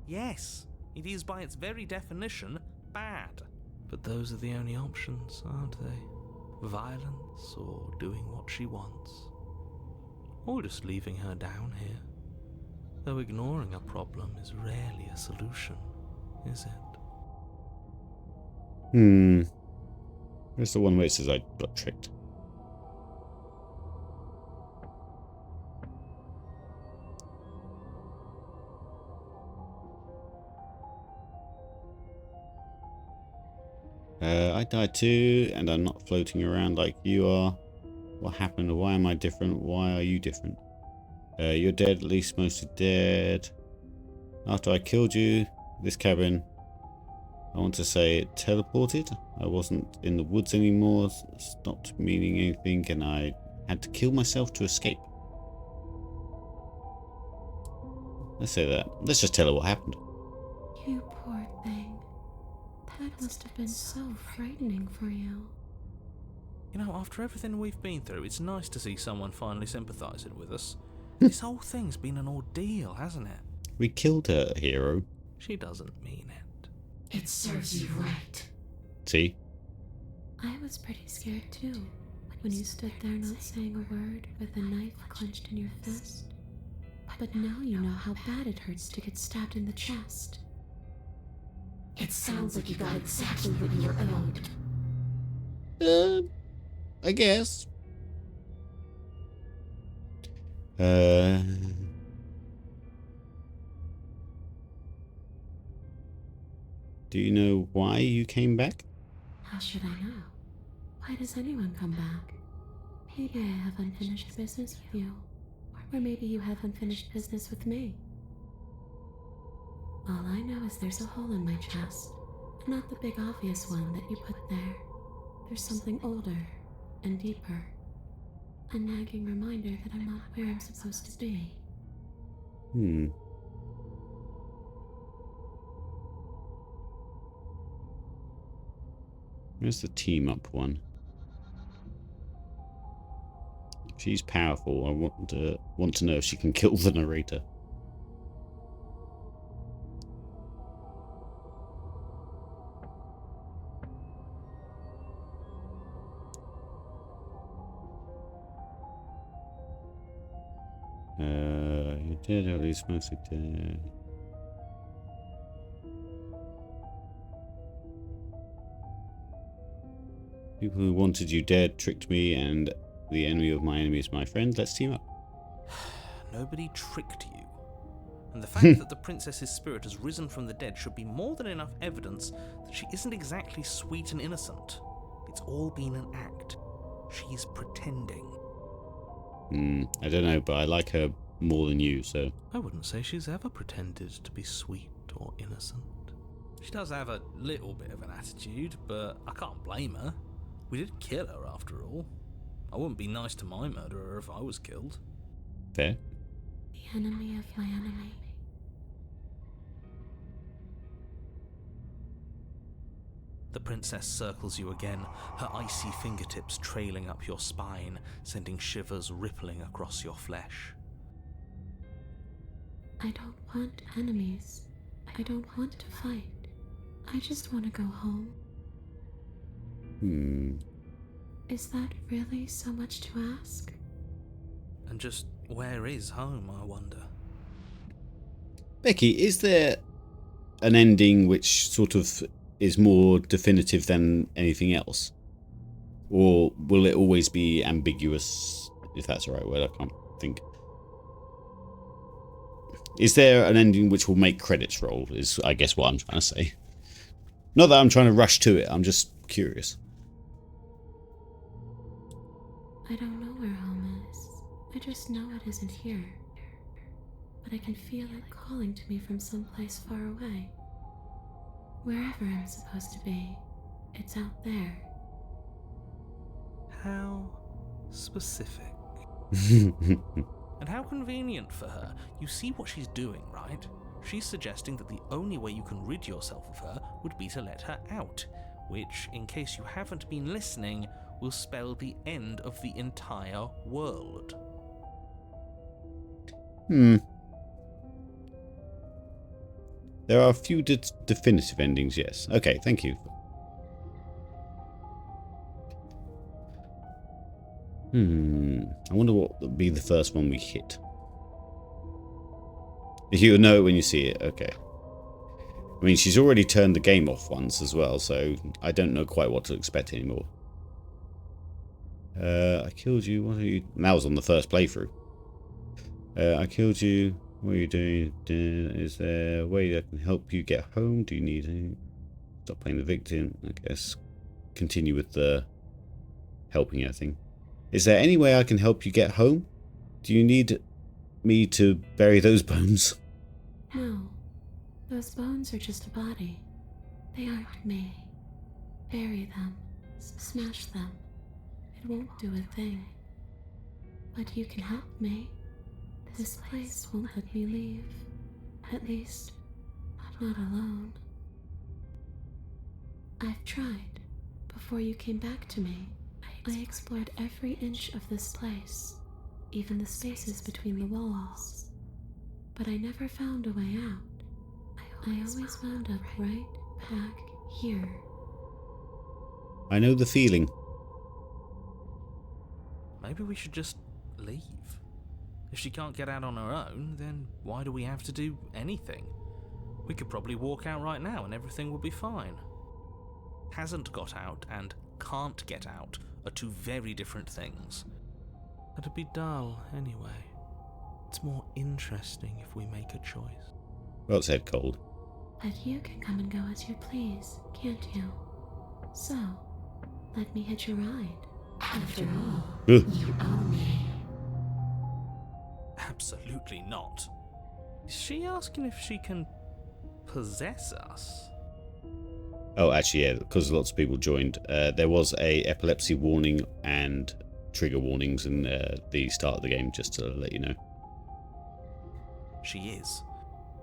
Yes, it is by its very definition bad. But those are the only options, aren't they? Violence or doing what she wants. Or just leaving her down here. Though ignoring a problem is rarely a solution, is it? Where's the one where it says I got tricked? I died too, and I'm not floating around like you are. What happened? Why am I different? Why are you different? You're dead, at least mostly dead. After I killed you, this cabin, I want to say it teleported. I wasn't in the woods anymore, stopped meaning anything, and I had to kill myself to escape. Let's say that. Let's just tell her what happened. You poor thing. That must have been so frightening for you. You know, after everything we've been through, it's nice to see someone finally sympathising with us. This whole thing's been an ordeal, hasn't it? We killed her, hero. She doesn't mean it. It serves you right. See? I was pretty scared too, when you stood there not saying a word with a knife clenched in your fist. But now you know how bad it hurts to get stabbed in the chest. It sounds like you got exactly what you were owed. I guess. Do you know why you came back? How should I know? Why does anyone come back? Maybe I have unfinished business with you. Or maybe you have unfinished business with me. All I know is there's a hole in my chest. Not the big obvious one that you put there. There's something older and deeper. A nagging reminder that I'm not where I'm supposed to be. Where's the team up one? If she's powerful, I want to know if she can kill the narrator. You're dead, at least mostly dead. People who wanted you dead tricked me, and the enemy of my enemy is my friend. Let's team up. Nobody tricked you. And the fact that the princess's spirit has risen from the dead should be more than enough evidence that she isn't exactly sweet and innocent. It's all been an act. She's pretending. I don't know, but I like her more than you, so... I wouldn't say she's ever pretended to be sweet or innocent. She does have a little bit of an attitude, but I can't blame her. We did kill her, after all. I wouldn't be nice to my murderer if I was killed. Fair. The enemy of my enemy. The princess circles you again, her icy fingertips trailing up your spine, sending shivers rippling across your flesh. I don't want enemies. I don't want to fight. I just want to go home. Is that really so much to ask? And just where is home, I wonder? Becky, is there an ending which sort of is more definitive than anything else? Or will it always be ambiguous, if that's the right word? I can't think. Is there an ending which will make credits roll, is I guess what I'm trying to say. Not that I'm trying to rush to it, I'm just curious. I don't know where home is. I just know it isn't here. But I can feel it calling to me from someplace far away. Wherever I'm supposed to be, it's out there. How specific. And how convenient for her. You see what she's doing, right? She's suggesting that the only way you can rid yourself of her would be to let her out, which, in case you haven't been listening, will spell the end of the entire world. There are a few definitive endings, yes. Okay, thank you. I wonder what would be the first one we hit. You'll know it when you see it, okay. I mean, she's already turned the game off once as well, so I don't know quite what to expect anymore. I killed you, what are you... And that was on the first playthrough. I killed you, what are you doing? Is there a way that can help you get home? Do you need any... Stop playing the victim, I guess. Continue with the helping her thing. Is there any way I can help you get home? Do you need me to bury those bones? No. Those bones are just a body. They aren't me. Bury them. Smash them. It won't do a thing. But you can help me. This place won't let me leave. At least, not alone. I've tried. Before you came back to me, I explored every inch of this place, even the spaces between the walls. But I never found a way out. I always wound up right back here. I know the feeling. Maybe we should just leave. If she can't get out on her own, then why do we have to do anything? We could probably walk out right now and everything will be fine. Hasn't got out and can't get out are two very different things. It'd be dull anyway. It's more interesting if we make a choice. Well said, Cold. But you can come and go as you please, can't you? So, let me hitch a ride. After all, Ugh. you own me. Absolutely not. Is she asking if she can possess us? Oh, actually, yeah, because lots of people joined. There was a epilepsy warning and trigger warnings in the start of the game, just to let you know. She is.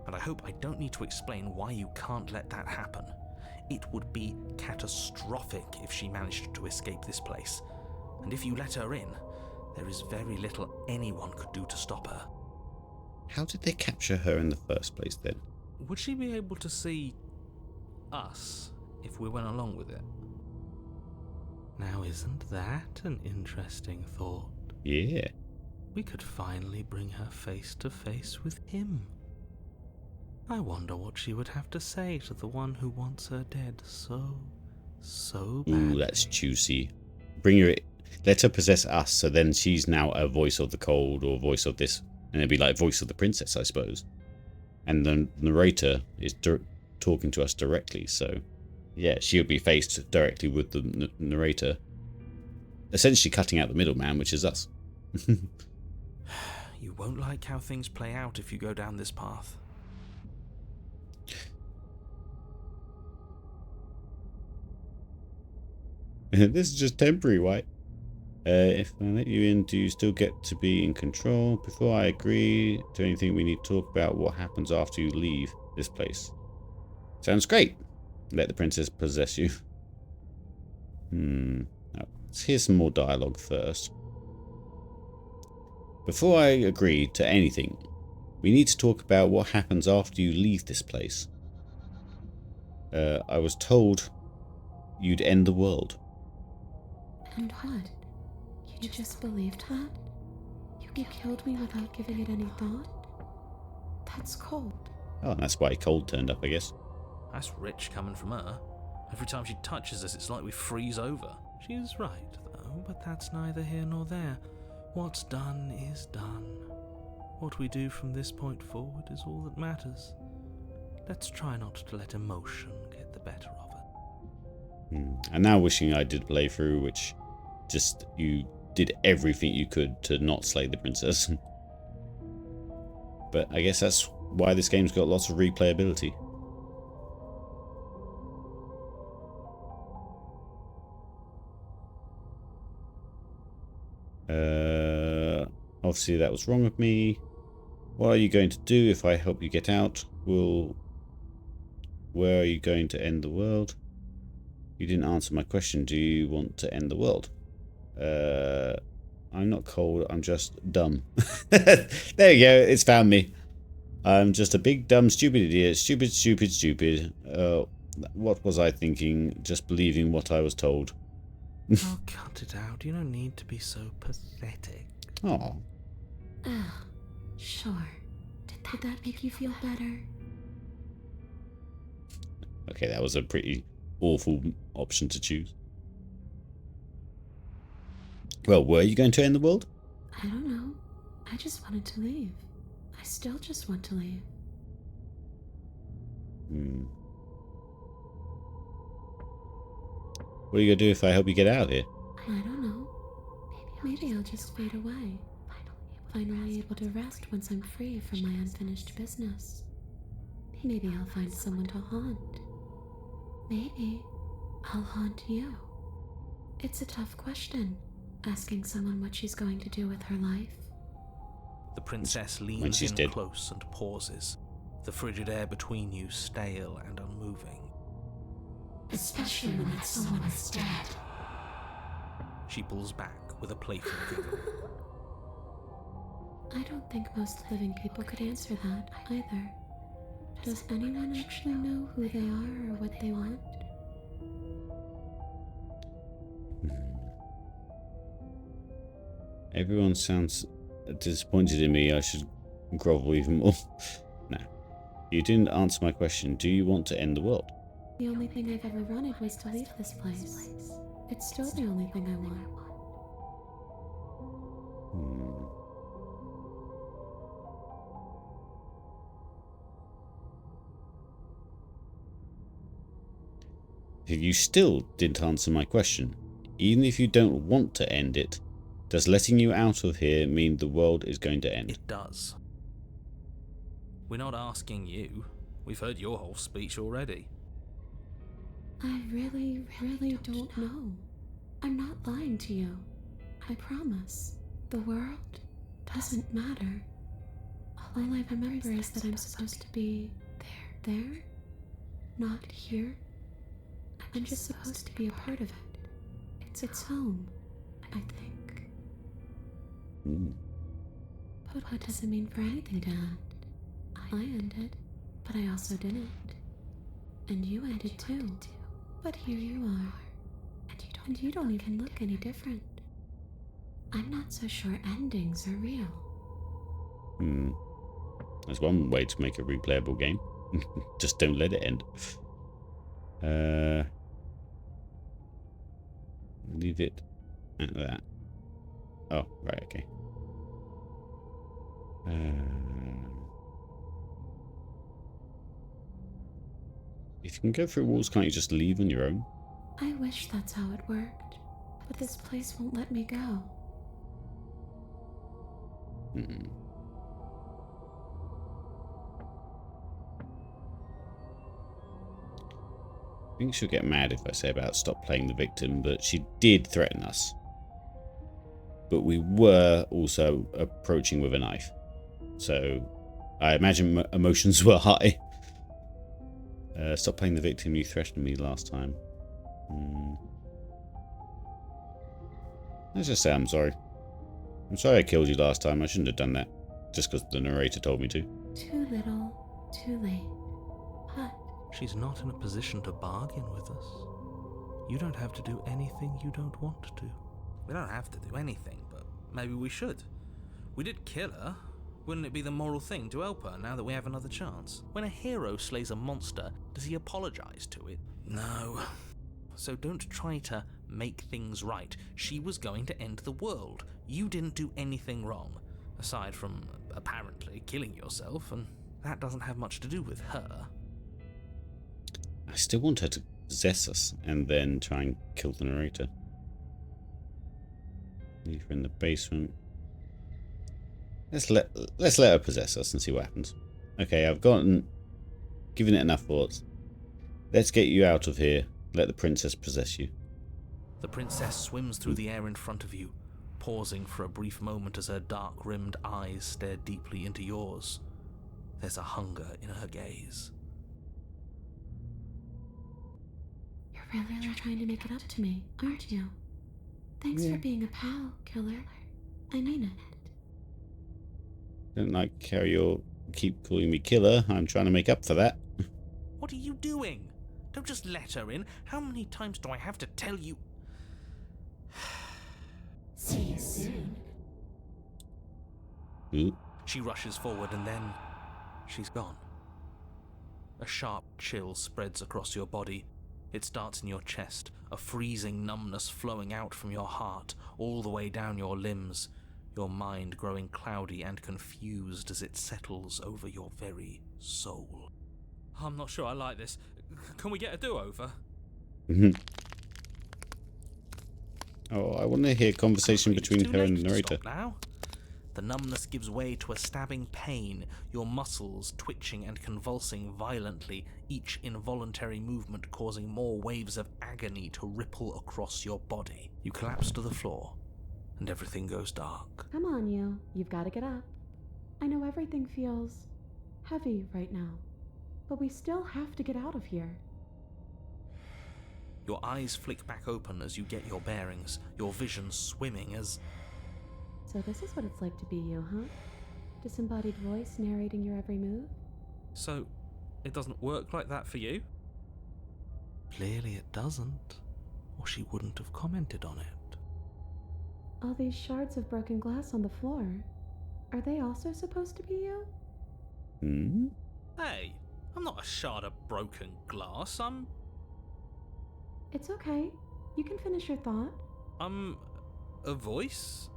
And I hope I don't need to explain why you can't let that happen. It would be catastrophic if she managed to escape this place. And if you let her in, there is very little anyone could do to stop her. How did they capture her in the first place, then? Would she be able to see us if we went along with it? Now, isn't that an interesting thought? Yeah. We could finally bring her face to face with him. I wonder what she would have to say to the one who wants her dead so badly. Ooh, that's juicy. Bring her... Let her possess us, so then she's now a voice of the cold or voice of this. And it'd be like voice of the princess, I suppose. And the narrator is talking to us directly, so... Yeah, she'll be faced directly with the narrator. Essentially cutting out the middleman, which is us. You won't like how things play out if you go down this path. This is just temporary, right? If I let you in, do you still get to be in control? Before I agree to anything, we need to talk about what happens after you leave this place. Sounds great. Let the princess possess you. Now, let's hear some more dialogue first. Before I agree to anything, we need to talk about what happens after you leave this place. I was told you'd end the world. And what? You just believed that? You killed me without giving it any thought? That's cold. Oh, and that's why Cold turned up, I guess. That's rich coming from her. Every time she touches us, it's like we freeze over. She's right, though, but that's neither here nor there. What's done is done. What we do from this point forward is all that matters. Let's try not to let emotion get the better of it. I'm now wishing I did playthrough, which just you did everything you could to not slay the princess. But I guess that's why this game's got lots of replayability. Obviously that was wrong of me. What are you going to do if I help you get out? Where are you going to end the world? You didn't answer my question. Do you want to end the world? I'm not cold, I'm just dumb. There you go, it's found me. I'm just a big, dumb, stupid idiot. Stupid. What was I thinking? Just believing what I was told. Oh, cut it out. You don't need to be so pathetic. Oh. Ugh, sure. Did that make you feel better? Okay, that was a pretty awful option to choose. Well, were you going to end the world? I don't know. I just wanted to leave. I still just want to leave. What are you going to do if I help you get out of here? I don't know. Maybe I'll just fade away. Finally able to rest once I'm free from my unfinished business. Maybe I'll find someone to haunt. Maybe I'll haunt you. It's a tough question, asking someone what she's going to do with her life. The princess When leans she's in dead. close and pauses, the frigid air between you stale and unmoving. Especially when that someone is dead. She pulls back with a playful giggle. I don't think most living people could answer that, either. Does anyone actually know who they are or what they want? Everyone sounds disappointed in me. I should grovel even more. No. You didn't answer my question. Do you want to end the world? The only thing I've ever wanted was to leave this place. It's still the only thing I want. If you still didn't answer my question, even if you don't want to end it, does letting you out of here mean the world is going to end? It does. We're not asking you. We've heard your whole speech already. I really don't know. I'm not lying to you. I promise. The world doesn't matter. All I remember is that I'm supposed to be there, not here. I'm just supposed to be a part of it. It's home, I think. But what does it mean for anything to end? I ended, but I also didn't. And you ended too. But here you are. And you don't even look any different. I'm not so sure endings are real. That's one way to make a replayable game. Just don't let it end. Leave it at that. Oh, right, okay. If you can go through walls, can't you just leave on your own? I wish that's how it worked. But this place won't let me go. I think she'll get mad if I say about stop playing the victim, but she did threaten us. But we were also approaching with a knife. So I imagine emotions were high. Stop playing the victim, you threatened me last time. Let's just say I'm sorry. I'm sorry I killed you last time. I shouldn't have done that. Just because the narrator told me to. Too little, too late. But She's not in a position to bargain with us. You don't have to do anything you don't want to. We don't have to do anything, but maybe we should. We did kill her. Wouldn't it be the moral thing to help her now that we have another chance? When a hero slays a monster, does he apologize to it? No. So don't try to make things right. She was going to end the world. You didn't do anything wrong, aside from apparently killing yourself, and that doesn't have much to do with her. I still want her to possess us and then try and kill the narrator. Leave her in the basement. Let's let her possess us and see what happens. Okay, I've given it enough thoughts. Let's get you out of here. Let the princess possess you. The princess swims through the air in front of you, pausing for a brief moment as her dark-rimmed eyes stare deeply into yours. There's a hunger in her gaze. you're really trying to make it up to me, aren't you? Thanks for being a pal, killer. I mean it. Don't like how you keep calling me killer. I'm trying to make up for that. What are you doing? Don't just let her in. How many times do I have to tell you? See you soon. Ooh. She rushes forward and then she's gone. A sharp chill spreads across your body. It starts in your chest, a freezing numbness flowing out from your heart, all the way down your limbs, your mind growing cloudy and confused as it settles over your very soul. I'm not sure I like this. Can we get a do-over? Oh, I want to hear conversation It's between too her late and the to narrator. stop now. The numbness gives way to a stabbing pain, your muscles twitching and convulsing violently, each involuntary movement causing more waves of agony to ripple across your body. You collapse to the floor, and everything goes dark. Come on, you. You've got to get up. I know everything feels heavy right now, but we still have to get out of here. Your eyes flick back open as you get your bearings, your vision swimming as... So this is what it's like to be you, huh? Disembodied voice narrating your every move? So, it doesn't work like that for you? Clearly it doesn't, or she wouldn't have commented on it. All these shards of broken glass on the floor, are they also supposed to be you? Hmm? Hey, I'm not a shard of broken glass, I'm It's okay. You can finish your thought. a voice?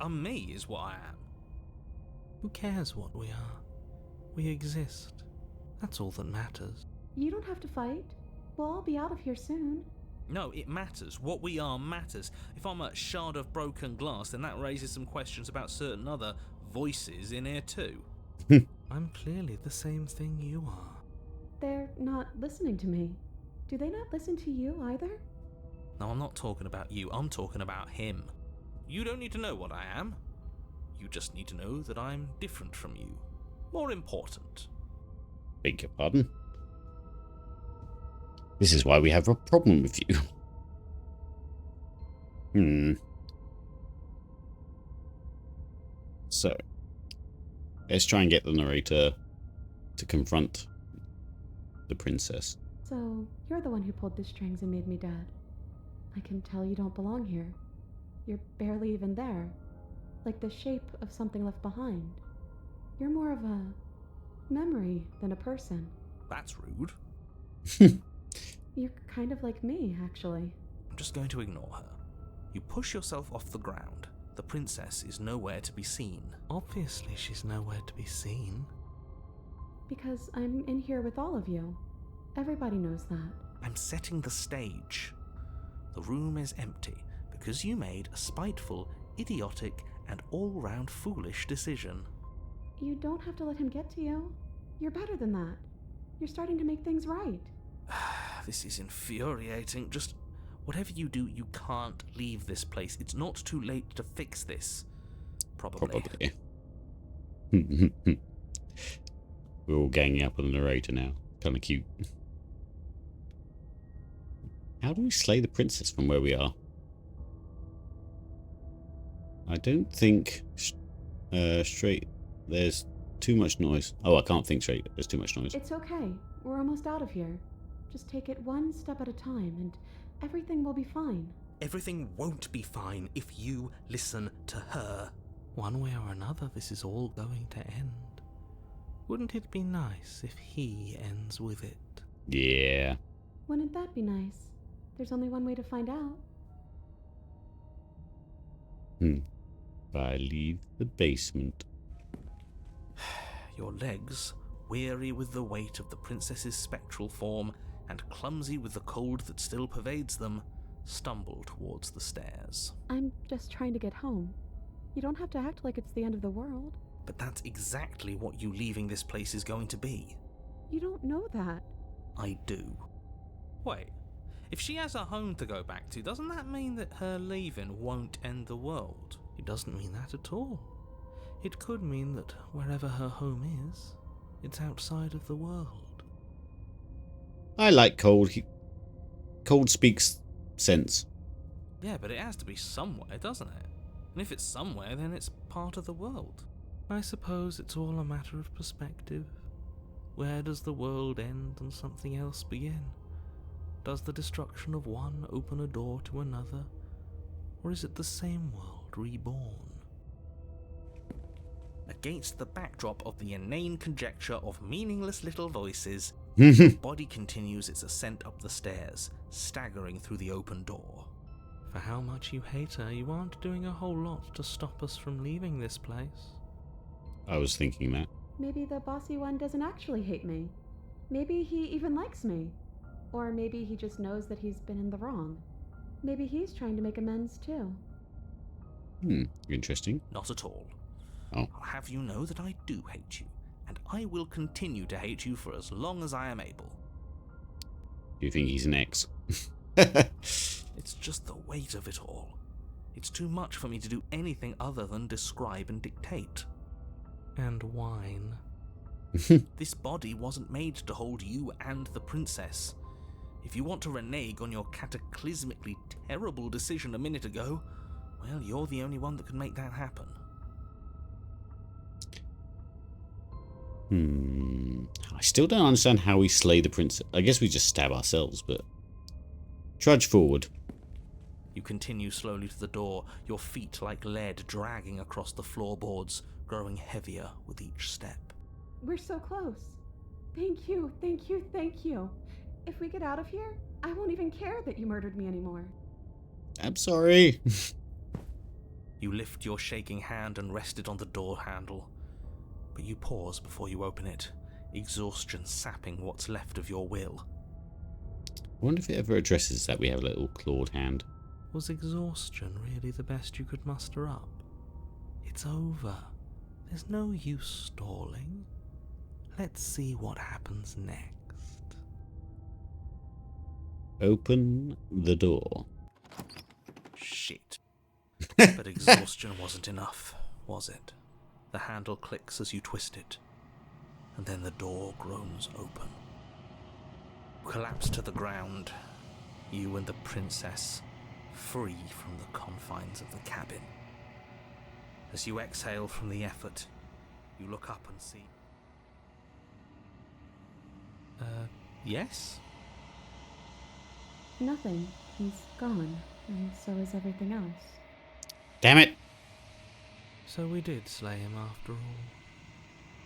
Me is what I am. Who cares what we are? We exist. That's all that matters. You don't have to fight. We'll all be out of here soon. No, it matters. What we are matters. If I'm a shard of broken glass, then that raises some questions about certain other voices in here too. I'm clearly the same thing you are. They're not listening to me. Do they not listen to you either? No, I'm not talking about you. I'm talking about him. You don't need to know what I am. You just need to know that I'm different from you. More important. Beg your pardon? This is why we have a problem with you. So, let's try and get the narrator to confront the princess. So, you're the one who pulled the strings and made me dead. I can tell you don't belong here. You're barely even there. Like the shape of something left behind. You're more of a memory than a person. That's rude. You're kind of like me, actually. I'm just going to ignore her. You push yourself off the ground. The princess is nowhere to be seen. Obviously, she's nowhere to be seen. Because I'm in here with all of you. Everybody knows that. I'm setting the stage. The room is empty because you made a spiteful, idiotic, and all-round foolish decision. You don't have to let him get to you. You're better than that. You're starting to make things right. This is infuriating. Just whatever you do, you can't leave this place. It's not too late to fix this. Probably. We're all ganging up on the narrator now. Kind of cute. How do we slay the princess from where we are? I don't think straight. There's too much noise. Oh, I can't think straight. There's too much noise. It's okay. We're almost out of here. Just take it one step at a time and everything will be fine. Everything won't be fine if you listen to her. One way or another, this is all going to end. Wouldn't it be nice if he ends with it? Yeah. Wouldn't that be nice? There's only one way to find out. If I leave the basement. Your legs, weary with the weight of the princess's spectral form and clumsy with the cold that still pervades them, stumble towards the stairs. I'm just trying to get home. You don't have to act like it's the end of the world. But that's exactly what you leaving this place is going to be. You don't know that. I do. Wait, if she has a home to go back to, doesn't that mean that her leaving won't end the world? It doesn't mean that at all. It could mean that wherever her home is, it's outside of the world. I like Cold. Cold speaks sense. Yeah, but it has to be somewhere, doesn't it? And if it's somewhere, then it's part of the world. I suppose it's all a matter of perspective. Where does the world end and something else begin? Does the destruction of one open a door to another? Or is it the same world reborn? Against the backdrop of the inane conjecture of meaningless little voices, the body continues its ascent up the stairs, staggering through the open door. For how much you hate her, you aren't doing a whole lot to stop us from leaving this place. I was thinking that. Maybe the bossy one doesn't actually hate me. Maybe he even likes me. Or maybe he just knows that he's been in the wrong. Maybe he's trying to make amends too. Interesting. Not at all. Oh. I'll have you know that I do hate you, and I will continue to hate you for as long as I am able. Do you think he's an ex? It's just the weight of it all. It's too much for me to do anything other than describe and dictate. And whine. This body wasn't made to hold you and the princess. If you want to renege on your cataclysmically terrible decision a minute ago, well, you're the only one that can make that happen. I still don't understand how we slay the princess. I guess we just stab ourselves, but... Trudge forward. You continue slowly to the door, your feet like lead dragging across the floorboards, growing heavier with each step. We're so close. Thank you, thank you, thank you. If we get out of here, I won't even care that you murdered me anymore. I'm sorry. You lift your shaking hand and rest it on the door handle. But you pause before you open it, exhaustion sapping what's left of your will. I wonder if it ever addresses that we have a little clawed hand. Was exhaustion really the best you could muster up? It's over. There's no use stalling. Let's see what happens next. Open the door. Shit. But exhaustion wasn't enough, was it? The handle clicks as you twist it, and then the door groans open. You collapse to the ground, you and the princess, free from the confines of the cabin. As you exhale from the effort, you look up and see... yes? Nothing. He's gone, and so is everything else. Damn it! So we did slay him after all.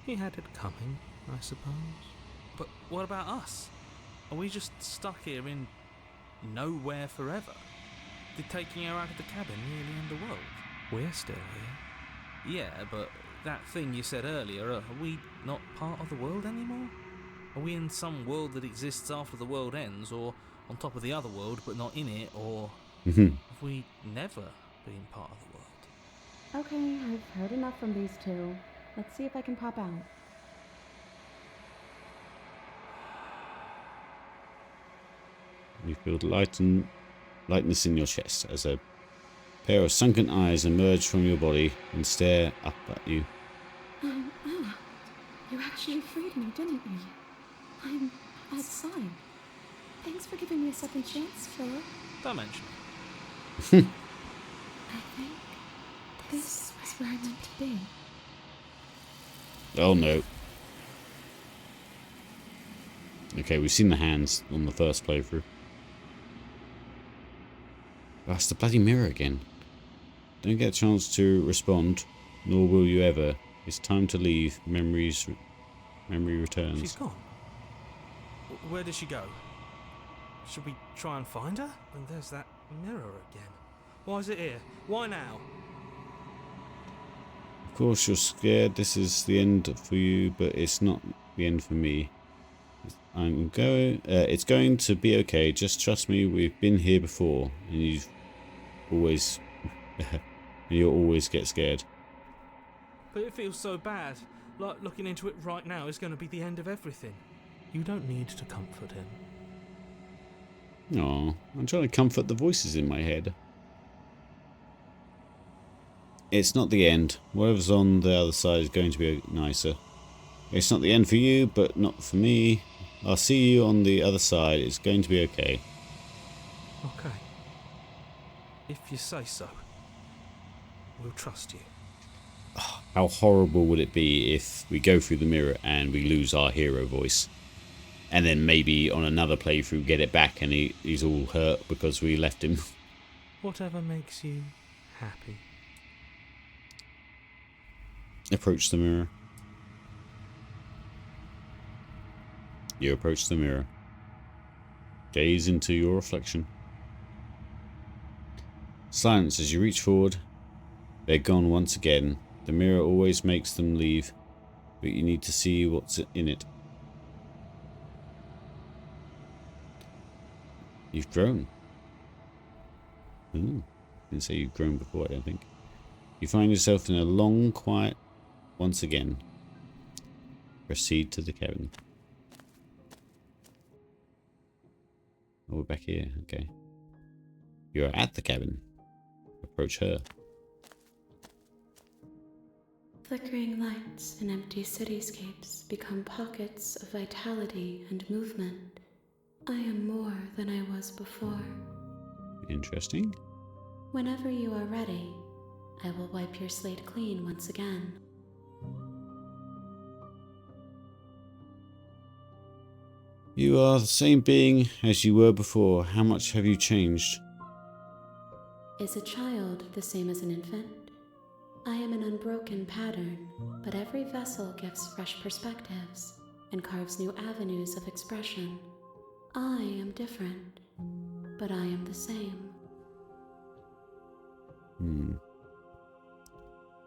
He had it coming, I suppose. But what about us? Are we just stuck here in nowhere forever? Did taking her out of the cabin really end the world? We're still here. Yeah, but that thing you said earlier, are we not part of the world anymore? Are we in some world that exists after the world ends, or on top of the other world but not in it, or have we never been part of the world? Okay, I've heard enough from these two. Let's see if I can pop out. You feel lightness in your chest as a pair of sunken eyes emerge from your body and stare up at you. You actually freed me, didn't you? I'm outside. Thanks for giving me a second chance, Philip. Don't mention it. I think this was where I meant to be. Oh no. Okay, we've seen the hands on the first playthrough. That's the bloody mirror again. Don't get a chance to respond, nor will you ever. It's time to leave. Memory returns. She's gone. Where did she go? Should we try and find her? And there's that mirror again. Why is it here? Why now? Of course you're scared this is the end for you, but it's not the end for me. It's going to be okay. Just trust me, we've been here before, and you'll always get scared. But it feels so bad. Like looking into it right now is going to be the end of everything. You don't need to comfort him. Aw, I'm trying to comfort the voices in my head. It's not the end. Whatever's on the other side is going to be nicer. It's not the end for you, but not for me. I'll see you on the other side. It's going to be okay. Okay. If you say so. We'll trust you. How horrible would it be if we go through the mirror and we lose our hero voice? And then maybe on another playthrough get it back and he's all hurt because we left him. Whatever makes you happy. Approach the mirror. You approach the mirror. Gaze into your reflection. Silence as you reach forward. They're gone once again. The mirror always makes them leave, but you need to see what's in it. You've grown. Ooh, didn't say you've grown before, I don't think. You find yourself in a long quiet once again. Proceed to the cabin. Oh, we're back here. Okay. You are at the cabin. Approach her. Flickering lights and empty cityscapes become pockets of vitality and movement. I am more than I was before. Interesting. Whenever you are ready, I will wipe your slate clean once again. You are the same being as you were before. How much have you changed? Is a child the same as an infant? I am an unbroken pattern, but every vessel gives fresh perspectives and carves new avenues of expression. I am different, but I am the same.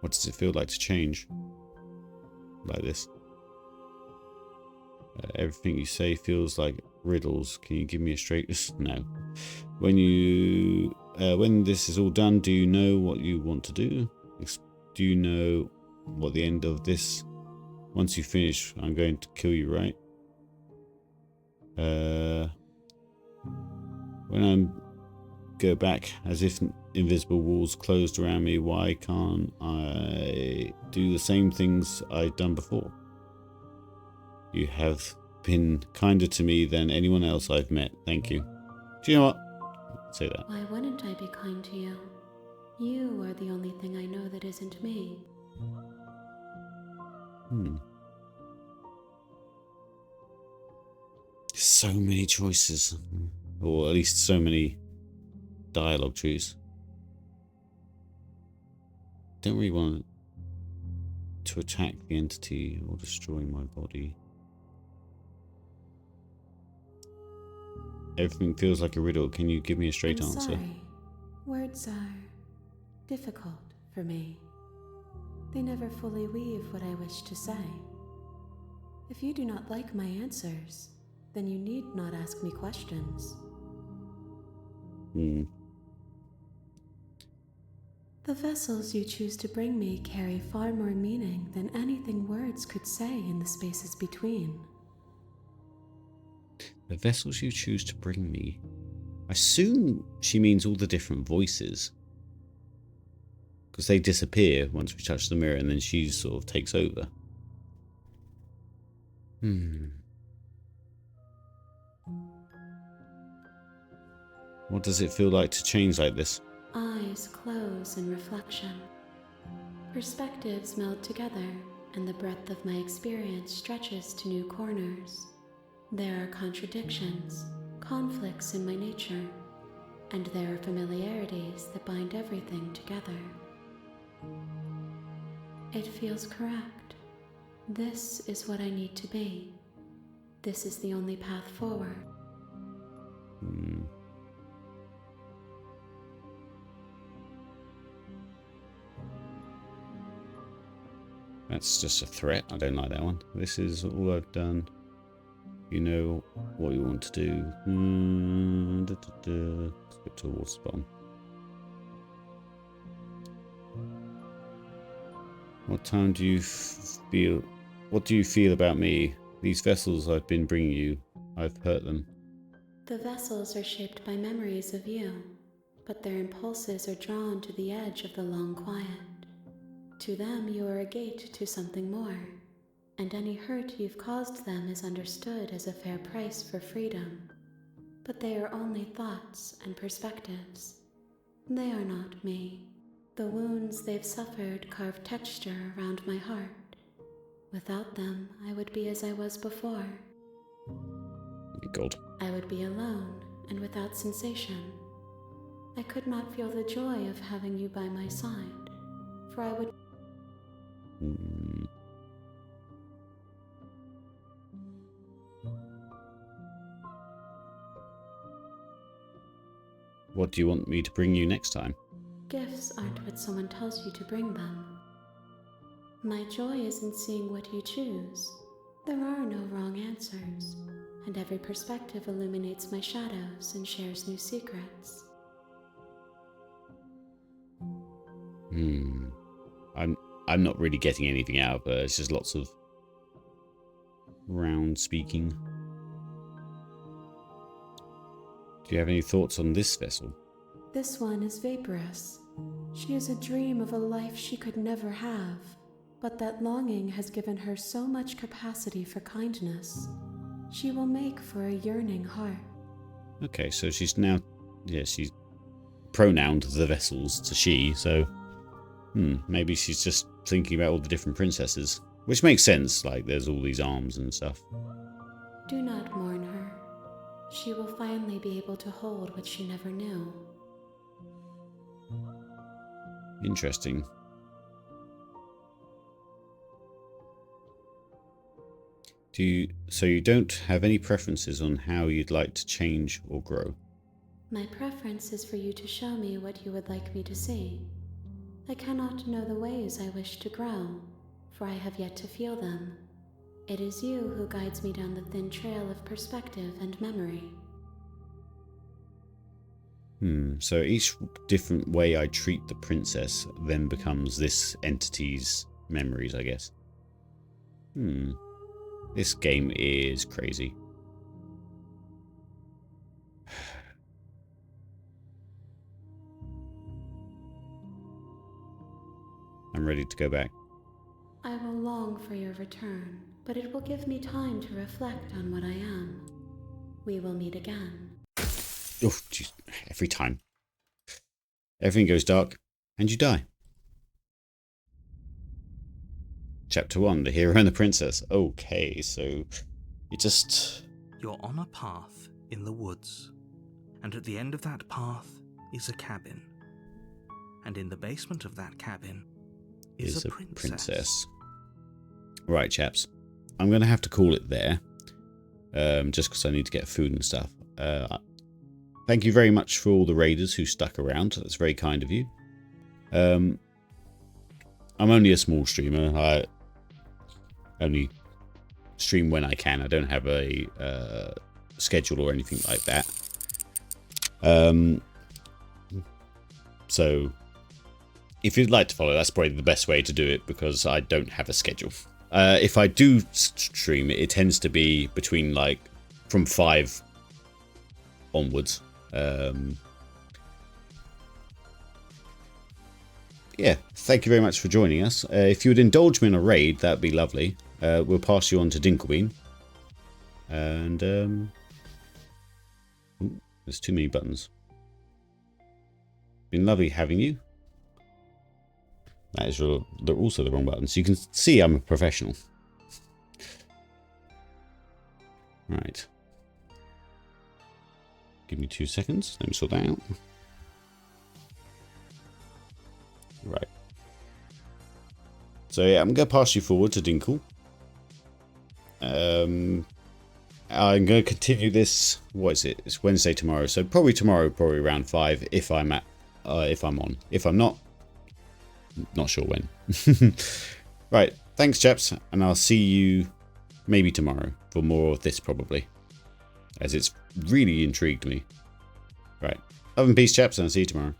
What does it feel like to change? Like this? Everything you say feels like riddles. Can you give me a straight... No. When this is all done, do you know what you want to do? Do you know what the end of this... Once you finish, I'm going to kill you, right? When I go back, as if invisible walls closed around me, why can't I do the same things I've done before? You have been kinder to me than anyone else I've met. Thank you. Do you know what? Say that. Why wouldn't I be kind to you? You are the only thing I know that isn't me. So many choices. Or at least so many dialogue trees. Don't really want to attack the entity or destroy my body. Everything feels like a riddle. Can you give me a straight I'm answer? Sorry. Words are difficult for me. They never fully weave what I wish to say. If you do not like my answers, then you need not ask me questions. The vessels you choose to bring me carry far more meaning than anything words could say in the spaces between. The vessels you choose to bring me. I assume she means all the different voices. Because they disappear once we touch the mirror and then she sort of takes over. What does it feel like to change like this? Eyes close in reflection. Perspectives meld together, and the breadth of my experience stretches to new corners. There are contradictions, conflicts in my nature, and there are familiarities that bind everything together. It feels correct. This is what I need to be. This is the only path forward. That's just a threat. I don't like that one. This is all I've done. You know what you want to do. Let's get to a water bomb. What do you feel about me? These vessels I've been bringing you, I've hurt them. The vessels are shaped by memories of you, but their impulses are drawn to the edge of the long quiet. To them, you are a gate to something more, and any hurt you've caused them is understood as a fair price for freedom. But they are only thoughts and perspectives. They are not me. The wounds they've suffered carve texture around my heart. Without them, I would be as I was before. God. I would be alone and without sensation. I could not feel the joy of having you by my side, for I would... What do you want me to bring you next time? Gifts aren't what someone tells you to bring them. My joy is in seeing what you choose. There are no wrong answers, and every perspective illuminates my shadows and shares new secrets. I'm not really getting anything out of her. It's just lots of round speaking. Do you have any thoughts on this vessel? This one is vaporous. She is a dream of a life she could never have, but that longing has given her so much capacity for kindness. She will make for a yearning heart. Okay, so she's now... Yeah, she's pronouned the vessels to she, so... maybe she's just thinking about all the different princesses. Which makes sense, like there's all these arms and stuff. Do not mourn her. She will finally be able to hold what she never knew. Interesting. So you don't have any preferences on how you'd like to change or grow? My preference is for you to show me what you would like me to see. I cannot know the ways I wish to grow, for I have yet to feel them. It is you who guides me down the thin trail of perspective and memory. So each different way I treat the princess then becomes this entity's memories, I guess. This game is crazy. I'm ready to go back. I will long for your return, but it will give me time to reflect on what I am. We will meet again. Oh, jeez. Every time. Everything goes dark, and you die. Chapter 1, The Hero and the Princess. Okay, so you just... You're on a path in the woods, and at the end of that path is a cabin. And in the basement of that cabin is a princess. Right, chaps. I'm going to have to call it there, just because I need to get food and stuff. Thank you very much for all the raiders who stuck around. That's very kind of you. I'm only a small streamer. I only stream when I can. I don't have a schedule or anything like that. So if you'd like to follow, that's probably the best way to do it, because I don't have a schedule. If I do stream it, it tends to be between like from 5 onwards. Yeah, thank you very much for joining us. If you would indulge me in a raid, that'd be lovely. We'll pass you on to Dinkelbean. And ooh, there's too many buttons. Been lovely having you. That is also the wrong button. So you can see I'm a professional. Right. Give me 2 seconds. Let me sort that out. Right. So yeah, I'm going to pass you forward to Dinkle. I'm going to continue this. What is it? It's Wednesday tomorrow. So probably tomorrow, probably around 5 if I'm on. If I'm not sure when. Right. Thanks, chaps. And I'll see you maybe tomorrow for more of this probably, as it's really intrigued me. Right. Love and peace, chaps, and I'll see you tomorrow.